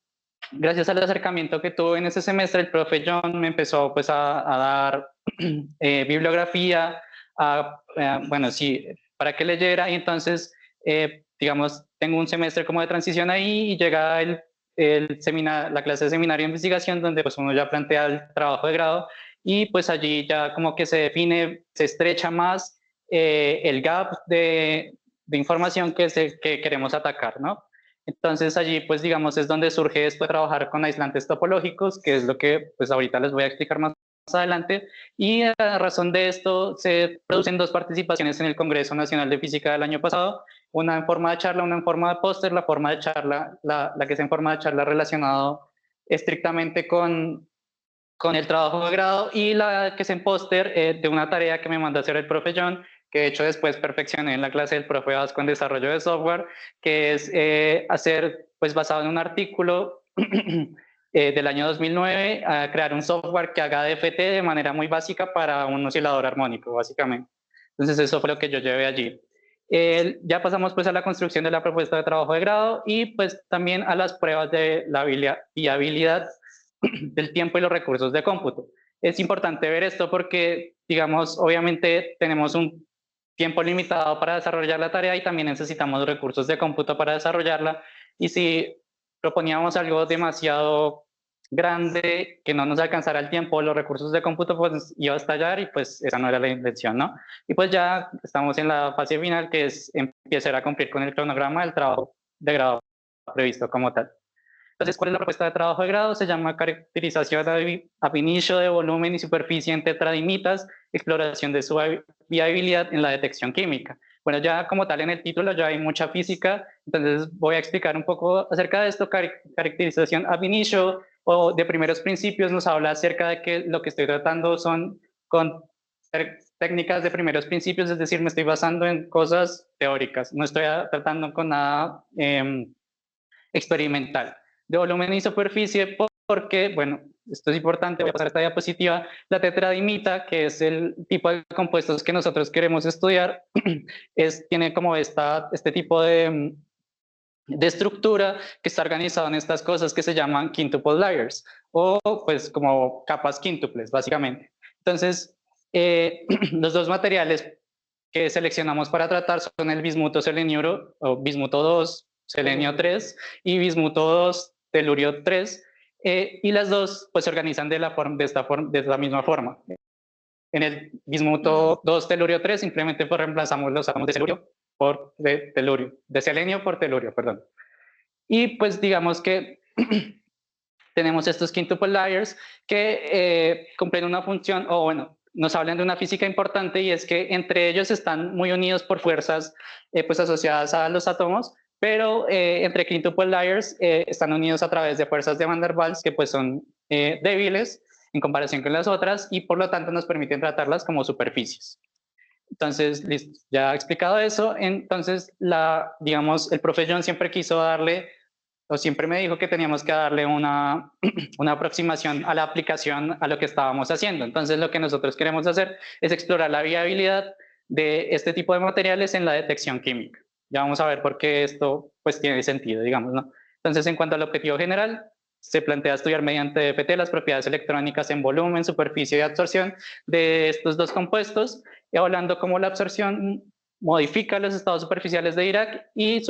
gracias al acercamiento que tuve en ese semestre, el profe John me empezó pues a dar bibliografía, bueno, sí, para que leyera y entonces, digamos, tengo un semestre como de transición ahí y llega la clase de seminario de investigación donde pues uno ya plantea el trabajo de grado y pues allí ya como que se define, se estrecha más el gap de información que queremos atacar, ¿no? Entonces allí, pues digamos, es donde surge esto de trabajar con aislantes topológicos, que es lo que pues ahorita les voy a explicar más adelante. Y a razón de esto se producen dos participaciones en el Congreso Nacional de Física del año pasado, una en forma de charla, una en forma de póster, la forma de charla, la que es en forma de charla relacionado estrictamente con el trabajo de grado y la que es en póster de una tarea que me mandó a hacer el profe John, que de hecho después perfeccioné en la clase del profe Vasco en desarrollo de software, que es hacer, pues basado en un artículo del año 2009, a crear un software que haga DFT de manera muy básica para un oscilador armónico, básicamente. Entonces eso fue lo que yo llevé allí. Ya pasamos pues a la construcción de la propuesta de trabajo de grado y pues también a las pruebas de la viabilidad del tiempo y los recursos de cómputo. Es importante ver esto porque, digamos, obviamente tenemos un tiempo limitado para desarrollar la tarea y también necesitamos recursos de cómputo para desarrollarla. Y si proponíamos algo demasiado grande que no nos alcanzara el tiempo o los recursos de cómputo, pues iba a estallar y pues esa no era la intención, ¿no? Y pues ya estamos en la fase final, que es empezar a cumplir con el cronograma del trabajo de grado previsto como tal. Entonces, ¿cuál es la propuesta de trabajo de grado? Se llama caracterización ab initio de volumen y superficie en tetradimitas, exploración de su viabilidad en la detección química. Bueno, ya como tal en el título ya hay mucha física, entonces voy a explicar un poco acerca de esto. Caracterización ab initio o de primeros principios nos habla acerca de que lo que estoy tratando son con técnicas de primeros principios, es decir, me estoy basando en cosas teóricas, no estoy tratando con nada experimental. De volumen y superficie, porque, bueno, esto es importante, voy a pasar a esta diapositiva, la tetradimita, que es el tipo de compuestos que nosotros queremos estudiar, tiene como este tipo de estructura que está organizado en estas cosas que se llaman quintuple layers, o pues como capas quíntuples, básicamente. Entonces, los dos materiales que seleccionamos para tratar son el bismuto seleniuro o bismuto 2, selenio 3 y bismuto 2, telurio 3, y las dos pues se organizan de la misma forma. En el bismuto 2, telurio 3 simplemente pues reemplazamos los átomos de telurio por telurio, de selenio por telurio, perdón. Y pues digamos que tenemos estos quintuple layers que cumplen una función, o bueno, nos hablan de una física importante, y es que entre ellos están muy unidos por fuerzas pues asociadas a los átomos, pero entre quintuple layers están unidos a través de fuerzas de Van der Waals que pues son débiles en comparación con las otras, y por lo tanto nos permiten tratarlas como superficies. Entonces, listo, ya he explicado eso. Entonces, digamos, el profe John siempre quiso darle, o siempre me dijo que teníamos que darle una aproximación a la aplicación a lo que estábamos haciendo. Entonces, lo que nosotros queremos hacer es explorar la viabilidad de este tipo de materiales en la detección química. Ya vamos a ver por qué esto pues tiene sentido, digamos, ¿no? Entonces, en cuanto al objetivo general, se plantea estudiar mediante DFT las propiedades electrónicas en volumen, superficie y absorción de estos dos compuestos, evaluando cómo la absorción modifica los estados superficiales de Dirac y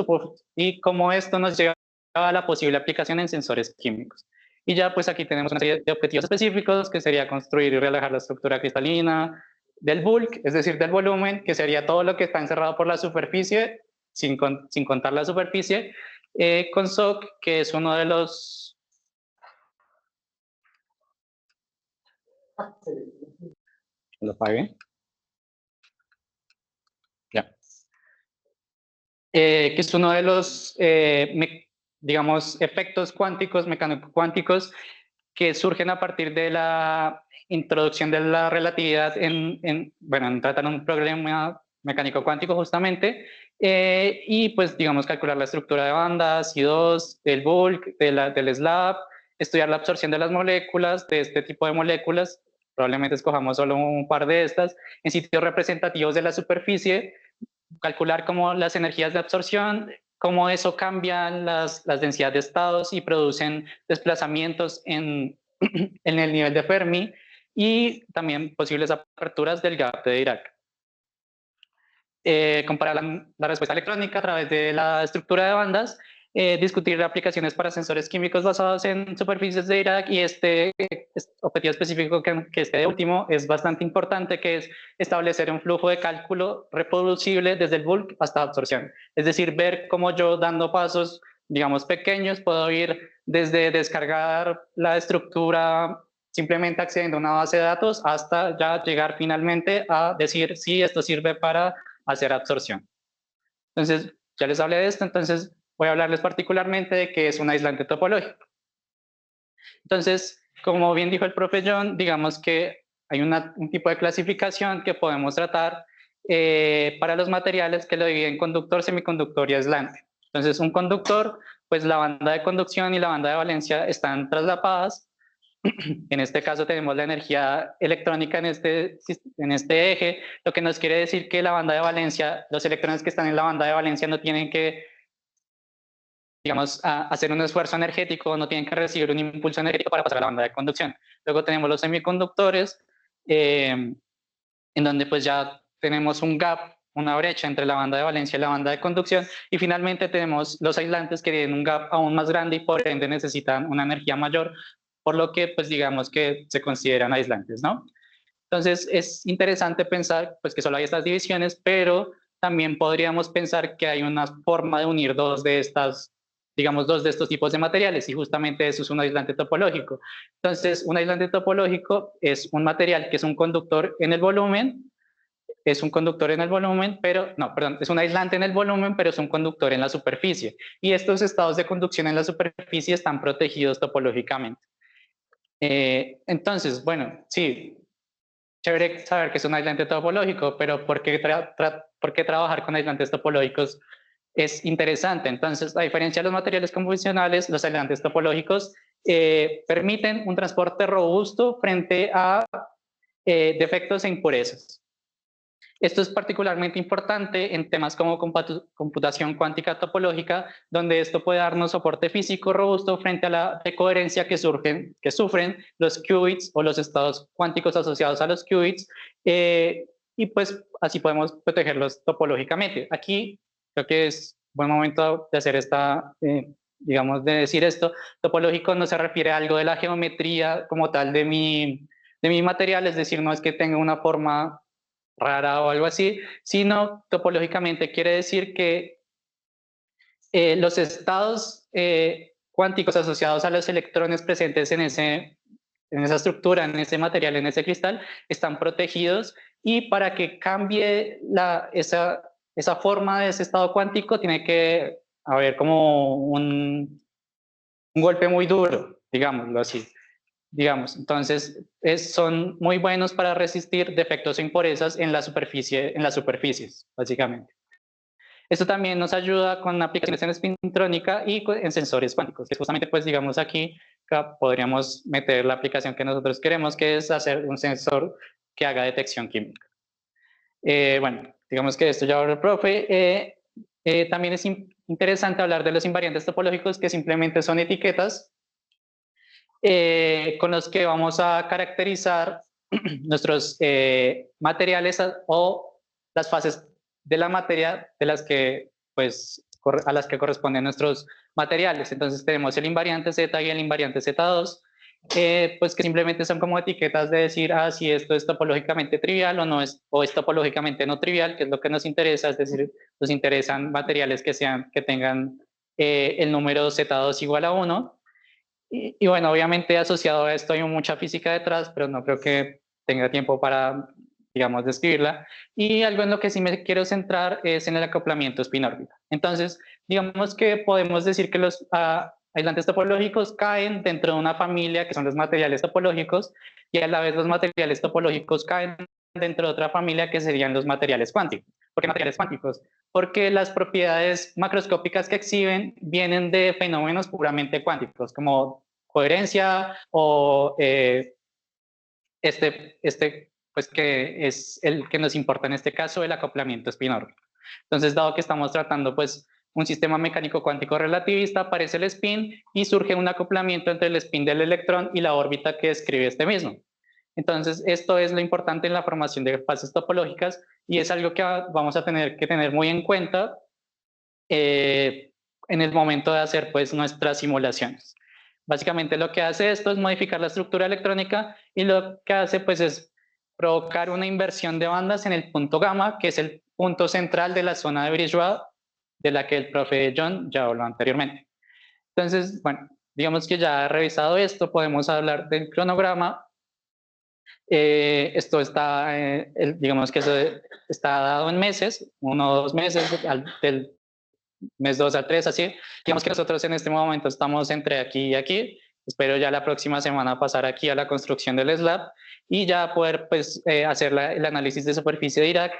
cómo esto nos lleva a la posible aplicación en sensores químicos. Y ya pues aquí tenemos una serie de objetivos específicos, que sería construir y relajar la estructura cristalina del bulk, es decir, del volumen, que sería todo lo que está encerrado por la superficie, sin contar la superficie, con SOC, que es uno de los... ¿Lo apagué? Ya. Que es uno de los, digamos, efectos cuánticos, mecánico-cuánticos, que surgen a partir de la introducción de la relatividad bueno, en tratar un problema mecánico cuántico justamente, y pues digamos calcular la estructura de bandas, I2, del bulk, del slab, estudiar la absorción de las moléculas, de este tipo de moléculas, probablemente escojamos solo un par de estas, en sitios representativos de la superficie, calcular cómo las energías de absorción, cómo eso cambia las densidades de estados y producen desplazamientos en el nivel de Fermi, y también posibles aperturas del gap de Dirac. Comparar la respuesta electrónica a través de la estructura de bandas, discutir aplicaciones para sensores químicos basados en superficies de Dirac, y este objetivo específico que este último es bastante importante, que es establecer un flujo de cálculo reproducible desde el bulk hasta absorción. Es decir, ver cómo yo, dando pasos, digamos, pequeños, puedo ir desde descargar la estructura simplemente accediendo a una base de datos hasta ya llegar finalmente a decir si esto sirve para hacer absorción. Entonces, ya les hablé de esto, entonces voy a hablarles particularmente de qué es un aislante topológico. Entonces, como bien dijo el profe John, digamos que hay un tipo de clasificación que podemos tratar para los materiales, que lo dividen en conductor, semiconductor y aislante. Entonces, un conductor, pues la banda de conducción y la banda de valencia están traslapadas. En este caso tenemos la energía electrónica en este eje, lo que nos quiere decir que la banda de valencia, los electrones que están en la banda de valencia no tienen que, digamos, hacer un esfuerzo energético, no tienen que recibir un impulso energético para pasar a la banda de conducción. Luego tenemos los semiconductores, en donde pues ya tenemos un gap, una brecha entre la banda de valencia y la banda de conducción, y finalmente tenemos los aislantes, que tienen un gap aún más grande y por ende necesitan una energía mayor por lo que pues digamos que se consideran aislantes, ¿no? Entonces es interesante pensar pues que solo hay estas divisiones, pero también podríamos pensar que hay una forma de unir dos de estas, digamos, dos de estos tipos de materiales, y justamente eso es un aislante topológico. Entonces, un aislante topológico es un material que es un conductor en el volumen, es un conductor en el volumen, pero, no, perdón, es un aislante en el volumen, pero es un conductor en la superficie. Y estos estados de conducción en la superficie están protegidos topológicamente. Entonces, bueno, sí, chévere saber que es un aislante topológico, pero ¿por qué trabajar con aislantes topológicos es interesante? Entonces, a diferencia de los materiales convencionales, los aislantes topológicos permiten un transporte robusto frente a defectos e impurezas. Esto es particularmente importante en temas como computación cuántica topológica, donde esto puede darnos soporte físico robusto frente a la decoherencia que sufren los qubits o los estados cuánticos asociados a los qubits, y pues así podemos protegerlos topológicamente. Aquí creo que es buen momento de hacer digamos, de decir esto. Topológico no se refiere a algo de la geometría como tal de mi material, es decir, no es que tenga una forma rara o algo así, sino topológicamente quiere decir que los estados cuánticos asociados a los electrones presentes en esa estructura, en ese material, en ese cristal, están protegidos, y para que cambie esa forma de ese estado cuántico tiene que haber como un golpe muy duro, digámoslo así. Digamos, entonces son muy buenos para resistir defectos o impurezas en las superficies, básicamente. Esto también nos ayuda con aplicaciones en espintrónica y en sensores cuánticos, que justamente, pues digamos aquí podríamos meter la aplicación que nosotros queremos, que es hacer un sensor que haga detección química. Bueno, digamos que esto ya habla el profe. También es interesante hablar de los invariantes topológicos, que simplemente son etiquetas con los que vamos a caracterizar nuestros materiales o las fases de la materia de las que, pues, a las que corresponden nuestros materiales. Entonces tenemos el invariante Z y el invariante Z2, pues que simplemente son como etiquetas de decir, si esto es topológicamente trivial o no es, o es topológicamente no trivial, que es lo que nos interesa, es decir, nos interesan materiales que tengan el número Z2 igual a 1. Y bueno, obviamente asociado a esto hay mucha física detrás, pero no creo que tenga tiempo para, digamos, describirla. Y algo en lo que sí me quiero centrar es en el acoplamiento spin-órbita. Entonces, digamos que podemos decir que los aislantes topológicos caen dentro de una familia que son los materiales topológicos, y a la vez los materiales topológicos caen dentro de otra familia que serían los materiales cuánticos. ¿Por qué materiales cuánticos? Porque las propiedades macroscópicas que exhiben vienen de fenómenos puramente cuánticos, como coherencia o pues que es el que nos importa en este caso, el acoplamiento spin-órbita. Entonces, dado que estamos tratando pues un sistema mecánico cuántico relativista, aparece el spin y surge un acoplamiento entre el spin del electrón y la órbita que describe este mismo. Entonces, esto es lo importante en la formación de fases topológicas, y es algo que vamos a tener que tener muy en cuenta en el momento de hacer pues nuestras simulaciones. Básicamente lo que hace esto es modificar la estructura electrónica, y lo que hace pues es provocar una inversión de bandas en el punto gamma, que es el punto central de la zona de Bridge-Rad, de la que el profe John ya habló anteriormente. Entonces, bueno, digamos que ya revisado esto, podemos hablar del cronograma. Esto está, digamos que eso está dado en meses, 1 o 2 meses, del mes 2 al 3, así. Digamos que nosotros en este momento estamos entre aquí y aquí. Espero ya la próxima semana pasar aquí a la construcción del slab y ya poder pues hacer el análisis de superficie de Dirac,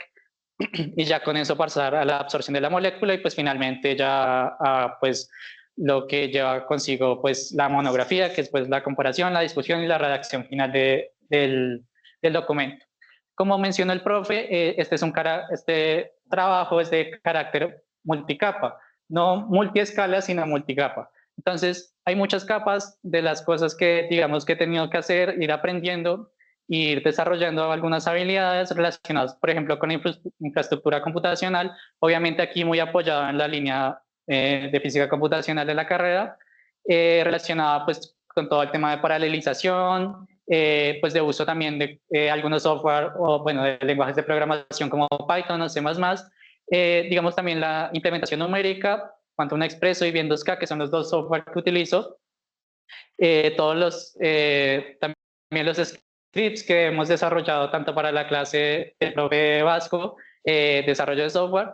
y ya con eso pasar a la absorción de la molécula, y pues finalmente ya pues lo que lleva consigo pues la monografía, que es pues la comparación, la discusión y la redacción final del documento. Como mencionó el profe, este trabajo es de carácter multicapa, no multiescala, sino multicapa. Entonces, hay muchas capas de las cosas que, digamos, que he tenido que hacer, ir aprendiendo, ir desarrollando algunas habilidades relacionadas, por ejemplo, con infraestructura computacional, obviamente aquí muy apoyado en la línea de física computacional de la carrera, relacionada pues con todo el tema de paralelización, pues de uso también de algunos software o bueno, de lenguajes de programación como Python o C++, digamos también la implementación numérica, Quantum Expresso y Bien2K, que son los dos software que utilizo, todos los, también los scripts que hemos desarrollado tanto para la clase del profe Vasco, desarrollo de software,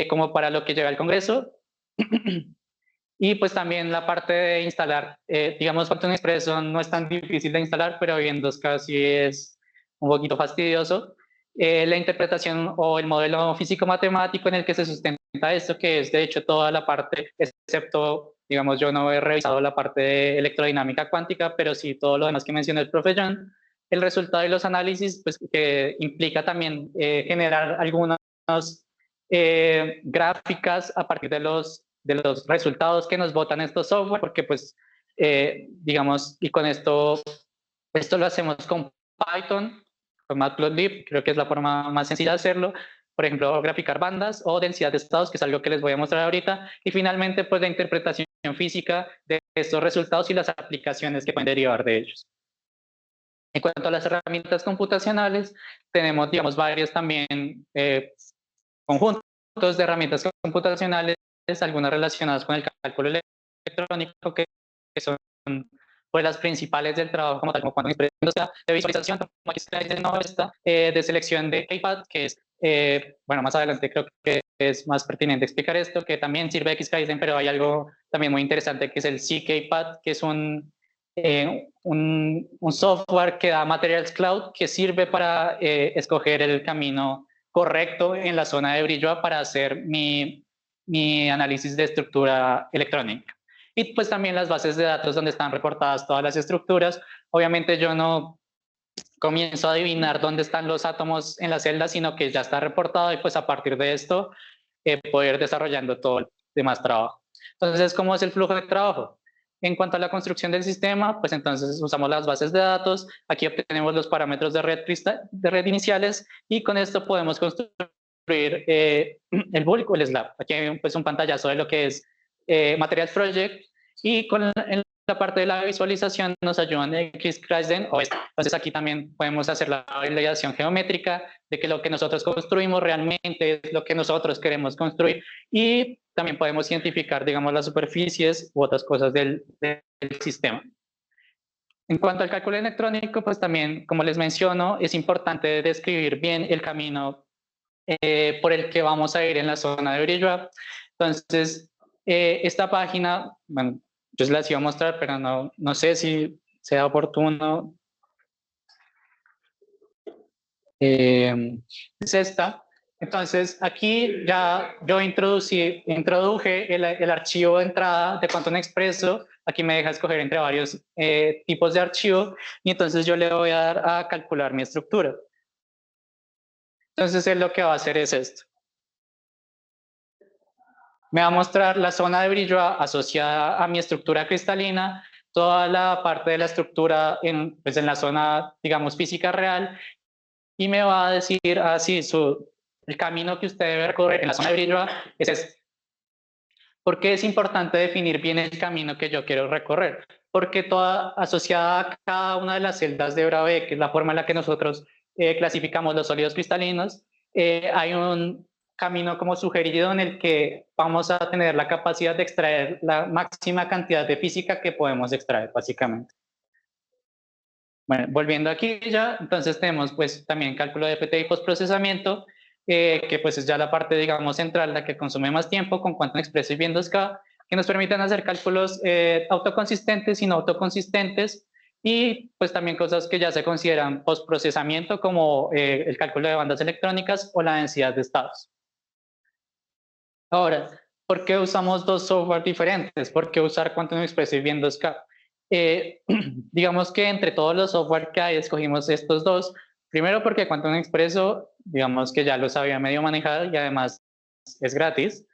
como para lo que llega al Congreso. Y pues también la parte de instalar, digamos, Quantum Expresso no es tan difícil de instalar, pero bien 2K sí es un poquito fastidioso. La interpretación o el modelo físico-matemático en el que se sustenta esto, que es de hecho toda la parte, excepto, digamos, yo no he revisado la parte de electrodinámica cuántica, pero sí todo lo demás que mencionó el profe John, el resultado de los análisis, pues que implica también generar algunas gráficas a partir de los resultados que nos botan estos software, porque pues, digamos, y con esto lo hacemos con Python, con Matplotlib, creo que es la forma más sencilla de hacerlo. Por ejemplo, graficar bandas o densidad de estados, que es algo que les voy a mostrar ahorita. Y finalmente, pues la interpretación física de estos resultados y las aplicaciones que pueden derivar de ellos. En cuanto a las herramientas computacionales, tenemos, digamos, varios también conjuntos de herramientas computacionales, algunas relacionadas con el cálculo electrónico, que son pues las principales del trabajo como tal, como cuando de visualización, como aquí está de selección de KPad, que es, bueno, más adelante creo que es más pertinente explicar esto, que también sirve XKaizen, pero hay algo también muy interesante que es el CKPad, que es un software que da Materials Cloud que sirve para escoger el camino correcto en la zona de brillo para hacer mi análisis de estructura electrónica. Y pues también las bases de datos donde están reportadas todas las estructuras. Obviamente yo no comienzo a adivinar dónde están los átomos en la celda, sino que ya está reportado y pues a partir de esto poder desarrollando todo el demás trabajo. Entonces, ¿cómo es el flujo de trabajo? En cuanto a la construcción del sistema, pues entonces usamos las bases de datos, aquí obtenemos los parámetros de red iniciales y con esto podemos construir el bulk o el slab. Aquí hay pues un pantallazo de lo que es Materials Project y con en la parte de la visualización nos ayudan XKaizen o esto. Entonces aquí también podemos hacer la validación geométrica de que lo que nosotros construimos realmente es lo que nosotros queremos construir y también podemos identificar, digamos, las superficies u otras cosas del sistema. En cuanto al cálculo electrónico, pues también, como les menciono, es importante describir bien el camino por el que vamos a ir en la zona de brillo. Entonces, esta página, bueno, yo se las iba a mostrar, pero no sé si sea oportuno. Es esta. Entonces, aquí ya yo introduje el archivo de entrada de Quantum Expresso. Aquí me deja escoger entre varios tipos de archivo y entonces yo le voy a dar a calcular mi estructura. Entonces, él lo que va a hacer es esto. Me va a mostrar la zona de brillo asociada a mi estructura cristalina, toda la parte de la estructura pues en la zona, digamos, física real, y me va a decir así, el camino que usted debe recorrer en la zona de brillo es este. ¿Por qué es importante definir bien el camino que yo quiero recorrer? Porque toda asociada a cada una de las celdas de Bravais, que es la forma en la que nosotros clasificamos los sólidos cristalinos, hay un camino como sugerido en el que vamos a tener la capacidad de extraer la máxima cantidad de física que podemos extraer, básicamente. Bueno, volviendo aquí ya, entonces tenemos pues también cálculo de FT y postprocesamiento, que pues es ya la parte, digamos, central, la que consume más tiempo con Quantum Expresso y Bien 2K, que nos permiten hacer cálculos autoconsistentes y no autoconsistentes, y pues también cosas que ya se consideran postprocesamiento, como el cálculo de bandas electrónicas o la densidad de estados. Ahora, ¿por qué usamos dos software diferentes? ¿Por qué usar Quantum Expresso y Bien 2K? Digamos que entre todos los software que hay, escogimos estos dos. Primero porque Quantum Expresso, digamos que ya lo sabía medio manejar y además es gratis.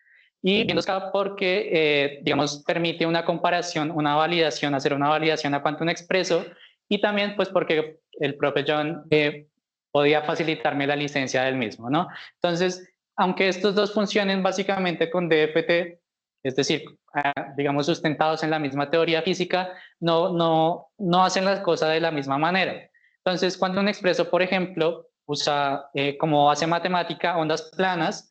Y Bien 2K porque, digamos, permite una comparación, una validación, hacer una validación a Quantum Expresso. Y también pues porque el profe John podía facilitarme la licencia del mismo, ¿no? Entonces, aunque estos dos funcionen básicamente con DFT, es decir, digamos, sustentados en la misma teoría física, no hacen las cosas de la misma manera. Entonces, cuando un expreso, por ejemplo, usa como base matemática ondas planas,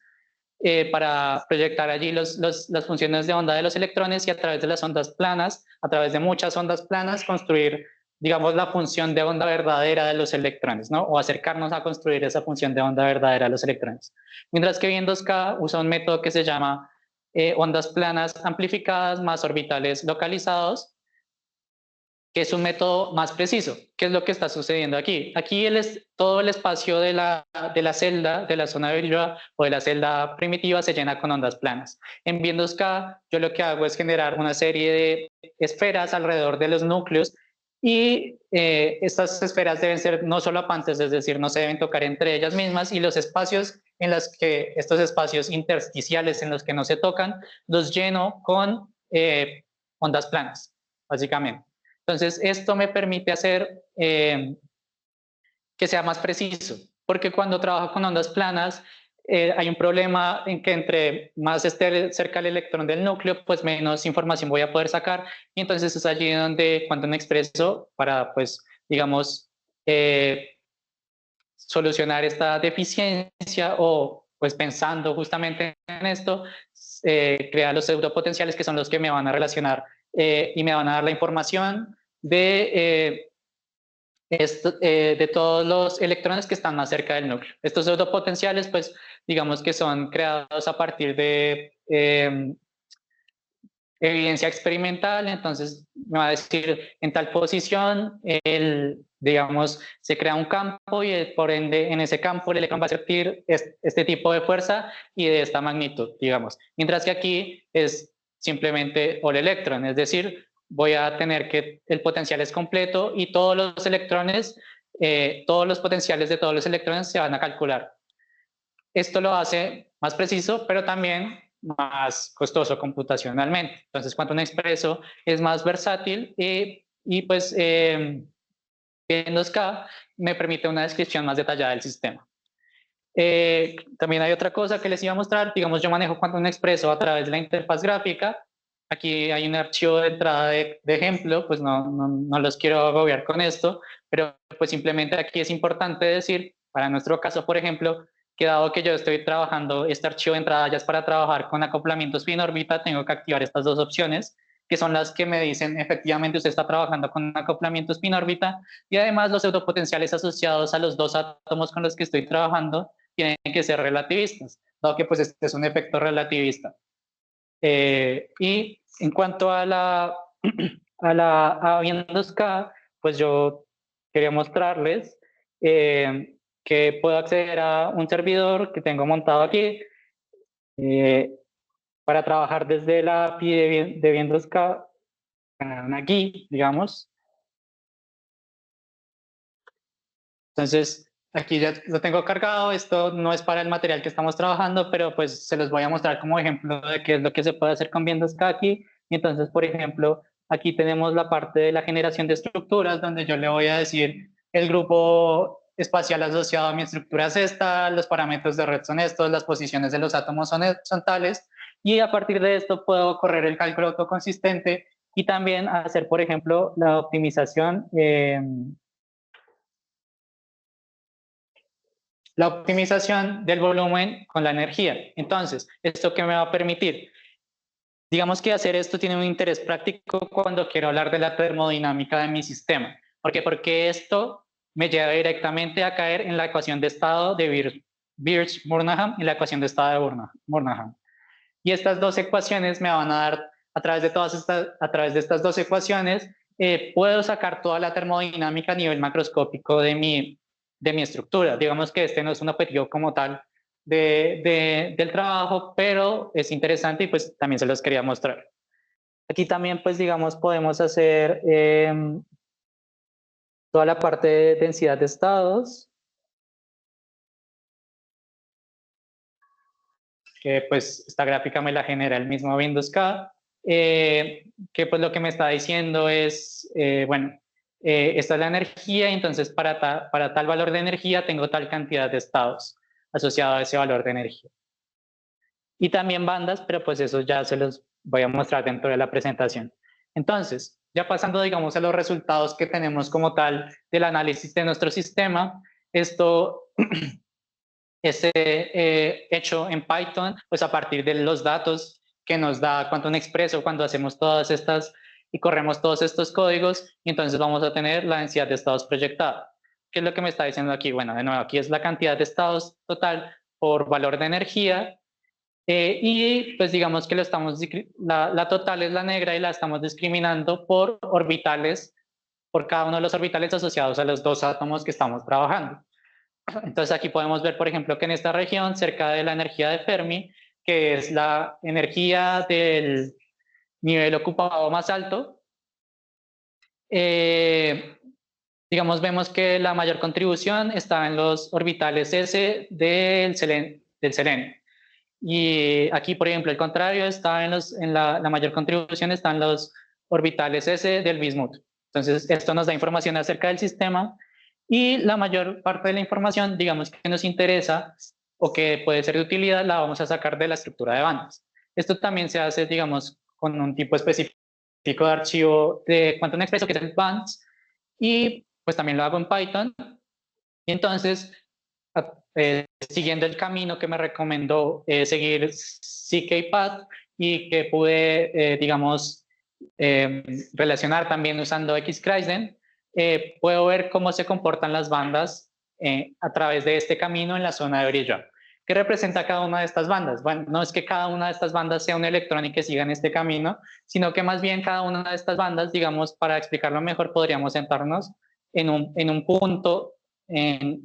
para proyectar allí las funciones de onda de los electrones y a través de las ondas planas, a través de muchas ondas planas, construir, digamos, la función de onda verdadera de los electrones, ¿no? O acercarnos a construir esa función de onda verdadera de los electrones. Mientras que Wien2K usa un método que se llama ondas planas amplificadas más orbitales localizados, que es un método más preciso. ¿Qué es lo que está sucediendo aquí? Aquí todo el espacio de la celda, de la zona de Brillouin o de la celda primitiva se llena con ondas planas. En Wien2K, yo lo que hago es generar una serie de esferas alrededor de los núcleos y estas esferas deben ser no solapantes, es decir, no se deben tocar entre ellas mismas, y los espacios en los que, estos espacios intersticiales en los que no se tocan, los lleno con ondas planas, básicamente. Entonces, esto me permite hacer que sea más preciso, porque cuando trabajo con ondas planas, hay un problema en que entre más esté cerca el electrón del núcleo, pues menos información voy a poder sacar, y entonces es allí donde cuando me expreso para, pues, digamos, solucionar esta deficiencia o, pues, pensando justamente en esto, crea los pseudopotenciales que son los que me van a relacionar y me van a dar la información de todos los electrones que están más cerca del núcleo. Estos pseudopotenciales, pues, digamos que son creados a partir de evidencia experimental, entonces me va a decir en tal posición, digamos, se crea un campo y por ende en ese campo el electrón va a sentir este tipo de fuerza y de esta magnitud, digamos. Mientras que aquí es simplemente all electron, es decir, voy a tener que el potencial es completo y todos los electrones, todos los potenciales de todos los electrones se van a calcular. Esto lo hace más preciso, pero también más costoso computacionalmente. Entonces, Quantum Expresso es más versátil y pues Wien2K me permite una descripción más detallada del sistema. También hay otra cosa que les iba a mostrar. Digamos, yo manejo Quantum Expresso a través de la interfaz gráfica. Aquí hay un archivo de entrada de ejemplo, pues no los quiero agobiar con esto, pero pues simplemente aquí es importante decir, para nuestro caso, por ejemplo, que dado que yo estoy trabajando este archivo de entrada ya es para trabajar con acoplamiento spin-órbita, tengo que activar estas dos opciones, que son las que me dicen efectivamente usted está trabajando con acoplamiento spin-órbita, y además los pseudopotenciales asociados a los dos átomos con los que estoy trabajando tienen que ser relativistas, dado que pues este es un efecto relativista. Y en cuanto a Wien2K, pues yo quería mostrarles que puedo acceder a un servidor que tengo montado aquí para trabajar desde la API de Wien2K, una GUI, digamos. Entonces, aquí ya lo tengo cargado. Esto no es para el material que estamos trabajando, pero pues se los voy a mostrar como ejemplo de qué es lo que se puede hacer con Wien2K aquí. Y entonces, por ejemplo, aquí tenemos la parte de la generación de estructuras, donde yo le voy a decir el grupo espacial asociado a mi estructura es esta, los parámetros de red son estos, las posiciones de los átomos son tales, y a partir de esto puedo correr el cálculo autoconsistente y también hacer, por ejemplo, la optimización del volumen con la energía. Entonces, ¿esto qué me va a permitir? Digamos que hacer esto tiene un interés práctico cuando quiero hablar de la termodinámica de mi sistema. ¿Por qué? Porque esto me lleva directamente a caer en la ecuación de estado de Birch-Murnaghan y la ecuación de estado de Murnaghan. Y estas dos ecuaciones me van a dar, a través de estas dos ecuaciones, puedo sacar toda la termodinámica a nivel macroscópico de mi estructura. Digamos que este no es un objetivo como tal del trabajo, pero es interesante y pues también se los quería mostrar. Aquí también pues digamos podemos hacer toda la parte de densidad de estados, que pues esta gráfica me la genera el mismo Wien2K, que pues lo que me está diciendo es, bueno, esta es la energía, entonces para tal valor de energía tengo tal cantidad de estados asociado a ese valor de energía. Y también bandas, pero pues eso ya se los voy a mostrar dentro de la presentación. Entonces, ya pasando, digamos, a los resultados que tenemos como tal del análisis de nuestro sistema, esto es hecho en Python, pues a partir de los datos que nos da Quantum Expresso cuando hacemos todas estas y corremos todos estos códigos, y entonces vamos a tener la densidad de estados proyectada. ¿Qué es lo que me está diciendo aquí? Bueno, de nuevo, aquí es la cantidad de estados total por valor de energía, y pues digamos que la total es la negra y la estamos discriminando por orbitales, por cada uno de los orbitales asociados a los dos átomos que estamos trabajando. Entonces aquí podemos ver, por ejemplo, que en esta región, cerca de la energía de Fermi, que es la energía del nivel ocupado más alto, digamos, vemos que la mayor contribución está en los orbitales S del selenio. Y aquí, por ejemplo, el contrario, está la mayor contribución está en los orbitales S del bismuto. Entonces, esto nos da información acerca del sistema, y la mayor parte de la información, digamos, que nos interesa o que puede ser de utilidad, la vamos a sacar de la estructura de bandas. Esto también se hace, digamos, con un tipo específico de archivo de Quantum Expresso, que es el bands, y pues también lo hago en Python. Y entonces, siguiendo el camino que me recomendó seguir CKPath, y que pude, digamos, relacionar también usando XKryzen, puedo ver cómo se comportan las bandas a través de este camino en la zona de brillo. ¿Qué representa cada una de estas bandas? Bueno, no es que cada una de estas bandas sea un electrón y que sigan este camino, sino que más bien cada una de estas bandas, digamos, para explicarlo mejor, podríamos sentarnos en un punto del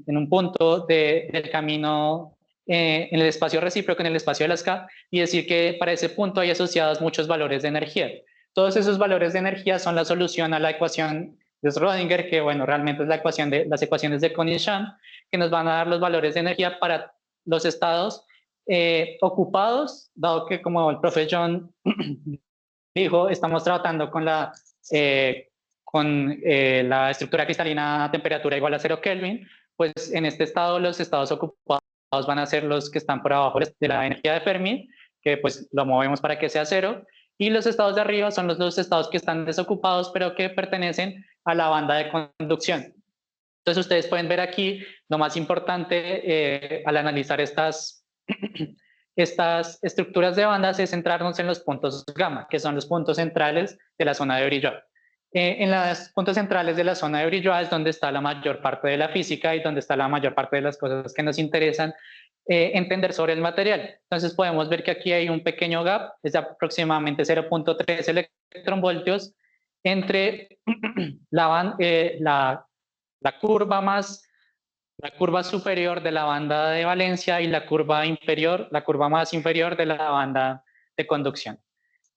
camino, en el espacio recíproco, en el espacio de las K, y decir que para ese punto hay asociados muchos valores de energía. Todos esos valores de energía son la solución a la ecuación de Schrödinger, que bueno, realmente es la ecuación de las ecuaciones de Konigshamn, que nos van a dar los valores de energía para los estados ocupados, dado que, como el profe John dijo, estamos tratando con la estructura cristalina a temperatura igual a 0 Kelvin, pues en este estado los estados ocupados van a ser los que están por abajo de la energía de Fermi, que pues lo movemos para que sea 0, y los estados de arriba son los estados que están desocupados, pero que pertenecen a la banda de conducción. Entonces ustedes pueden ver aquí lo más importante al analizar estas estructuras de bandas es centrarnos en los puntos gamma, que son los puntos centrales de la zona de brillo. En los puntos centrales de la zona de brillo es donde está la mayor parte de la física y donde está la mayor parte de las cosas que nos interesan entender sobre el material. Entonces podemos ver que aquí hay un pequeño gap, es de aproximadamente 0.3 electronvoltios entre la curva superior de la banda de valencia y la curva más inferior de la banda de conducción.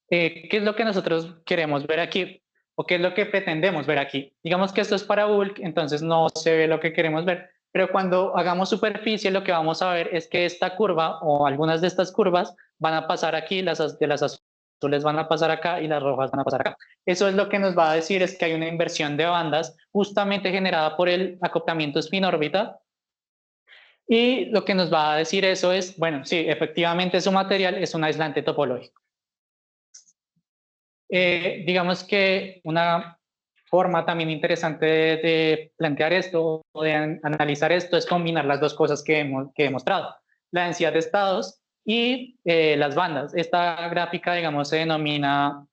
¿Qué es lo que nosotros queremos ver aquí? ¿O qué es lo que pretendemos ver aquí? Digamos que esto es para bulk, entonces no se ve lo que queremos ver, pero cuando hagamos superficie lo que vamos a ver es que esta curva o algunas de estas curvas van a pasar aquí, las azules van a pasar acá y las rojas van a pasar acá. Eso es lo que nos va a decir es que hay una inversión de bandas justamente generada por el acoplamiento spin-órbita. Y lo que nos va a decir eso es, bueno, sí, efectivamente su material es un aislante topológico. Digamos que una forma también interesante de plantear esto o de analizar esto es combinar las dos cosas que he mostrado, la densidad de estados y las bandas. Esta gráfica, digamos, se denomina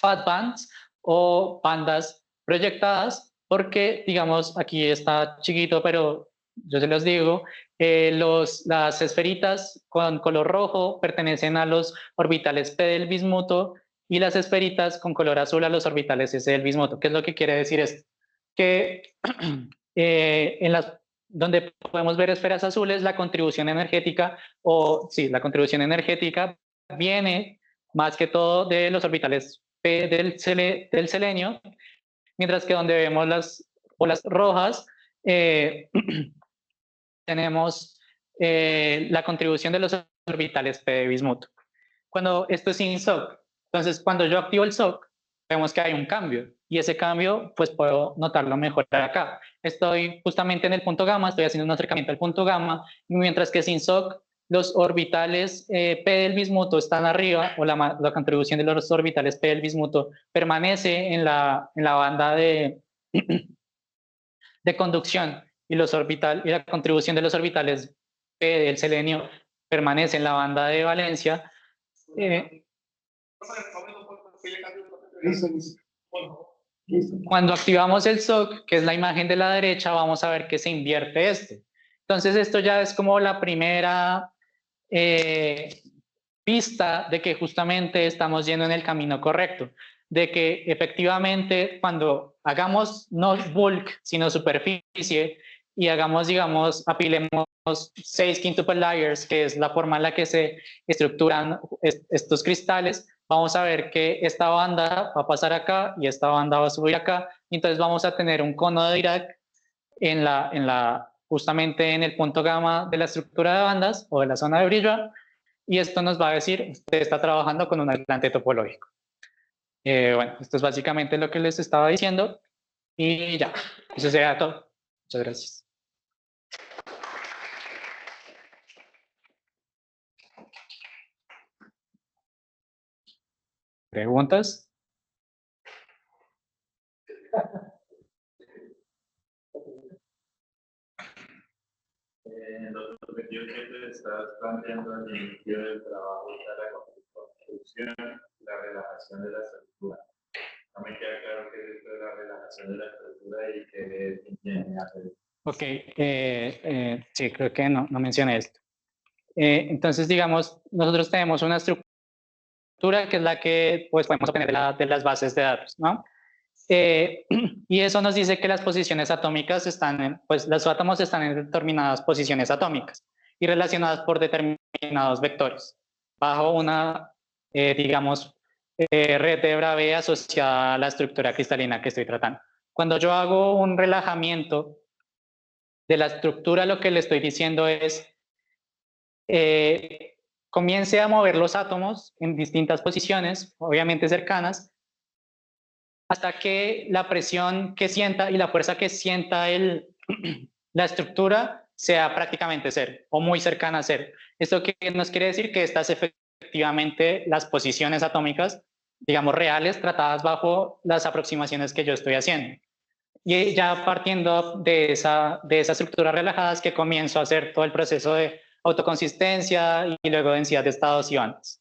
fat bands o bandas proyectadas porque, digamos, aquí está chiquito, pero yo se los digo, las esferitas con color rojo pertenecen a los orbitales P del bismuto y las esferitas con color azul a los orbitales S del bismuto. ¿Qué es lo que quiere decir esto? Que donde podemos ver esferas azules, la contribución energética, la contribución energética viene más que todo de los orbitales P del selenio, mientras que donde vemos las olas rojas, tenemos la contribución de los orbitales P de bismuto. Cuando esto es sin SOC, entonces cuando yo activo el SOC, vemos que hay un cambio, y ese cambio pues puedo notarlo mejor acá. Estoy justamente en el punto gamma, estoy haciendo un acercamiento al punto gamma, mientras que sin SOC los orbitales P del bismuto están arriba, o la contribución de los orbitales P del bismuto permanece en la banda de conducción, y la contribución de los orbitales P del selenio permanece en la banda de valencia. Cuando activamos el SOC, que es la imagen de la derecha, vamos a ver que se invierte esto. Entonces esto ya es como la primera pista de que justamente estamos yendo en el camino correcto, de que efectivamente cuando hagamos no bulk, sino superficie, y hagamos, digamos, apilemos 6 quintuple layers, que es la forma en la que se estructuran estos cristales, vamos a ver que esta banda va a pasar acá y esta banda va a subir acá, y entonces vamos a tener un cono de Dirac justamente en el punto gamma de la estructura de bandas o de la zona de brillo, y esto nos va a decir, usted está trabajando con un aislante topológico. Bueno, esto es básicamente lo que les estaba diciendo, y ya, eso sería todo. Muchas gracias. ¿Preguntas? En los objetivos que estás planteando el inicio del trabajo de la construcción, la relajación de la estructura. No me queda claro qué es esto de la relajación de la estructura y qué tiene hacer. Ok, sí, creo que no mencioné esto. Entonces, digamos, nosotros tenemos una estructura que es la que pues, podemos obtener de las bases de datos, ¿no? Y eso nos dice que las posiciones atómicas están pues los átomos están en determinadas posiciones atómicas y relacionadas por determinados vectores, bajo una, digamos, red de Bravais asociada a la estructura cristalina que estoy tratando. Cuando yo hago un relajamiento de la estructura, lo que le estoy diciendo es, comience a mover los átomos en distintas posiciones, obviamente cercanas, hasta que la presión que sienta y la fuerza que sienta la estructura sea prácticamente cero o muy cercana a cero. Esto que nos quiere decir que estas efectivamente las posiciones atómicas, digamos, reales, tratadas bajo las aproximaciones que yo estoy haciendo. Y ya partiendo de esa estructura relajada es que comienzo a hacer todo el proceso de autoconsistencia y luego densidad de estados y bandas.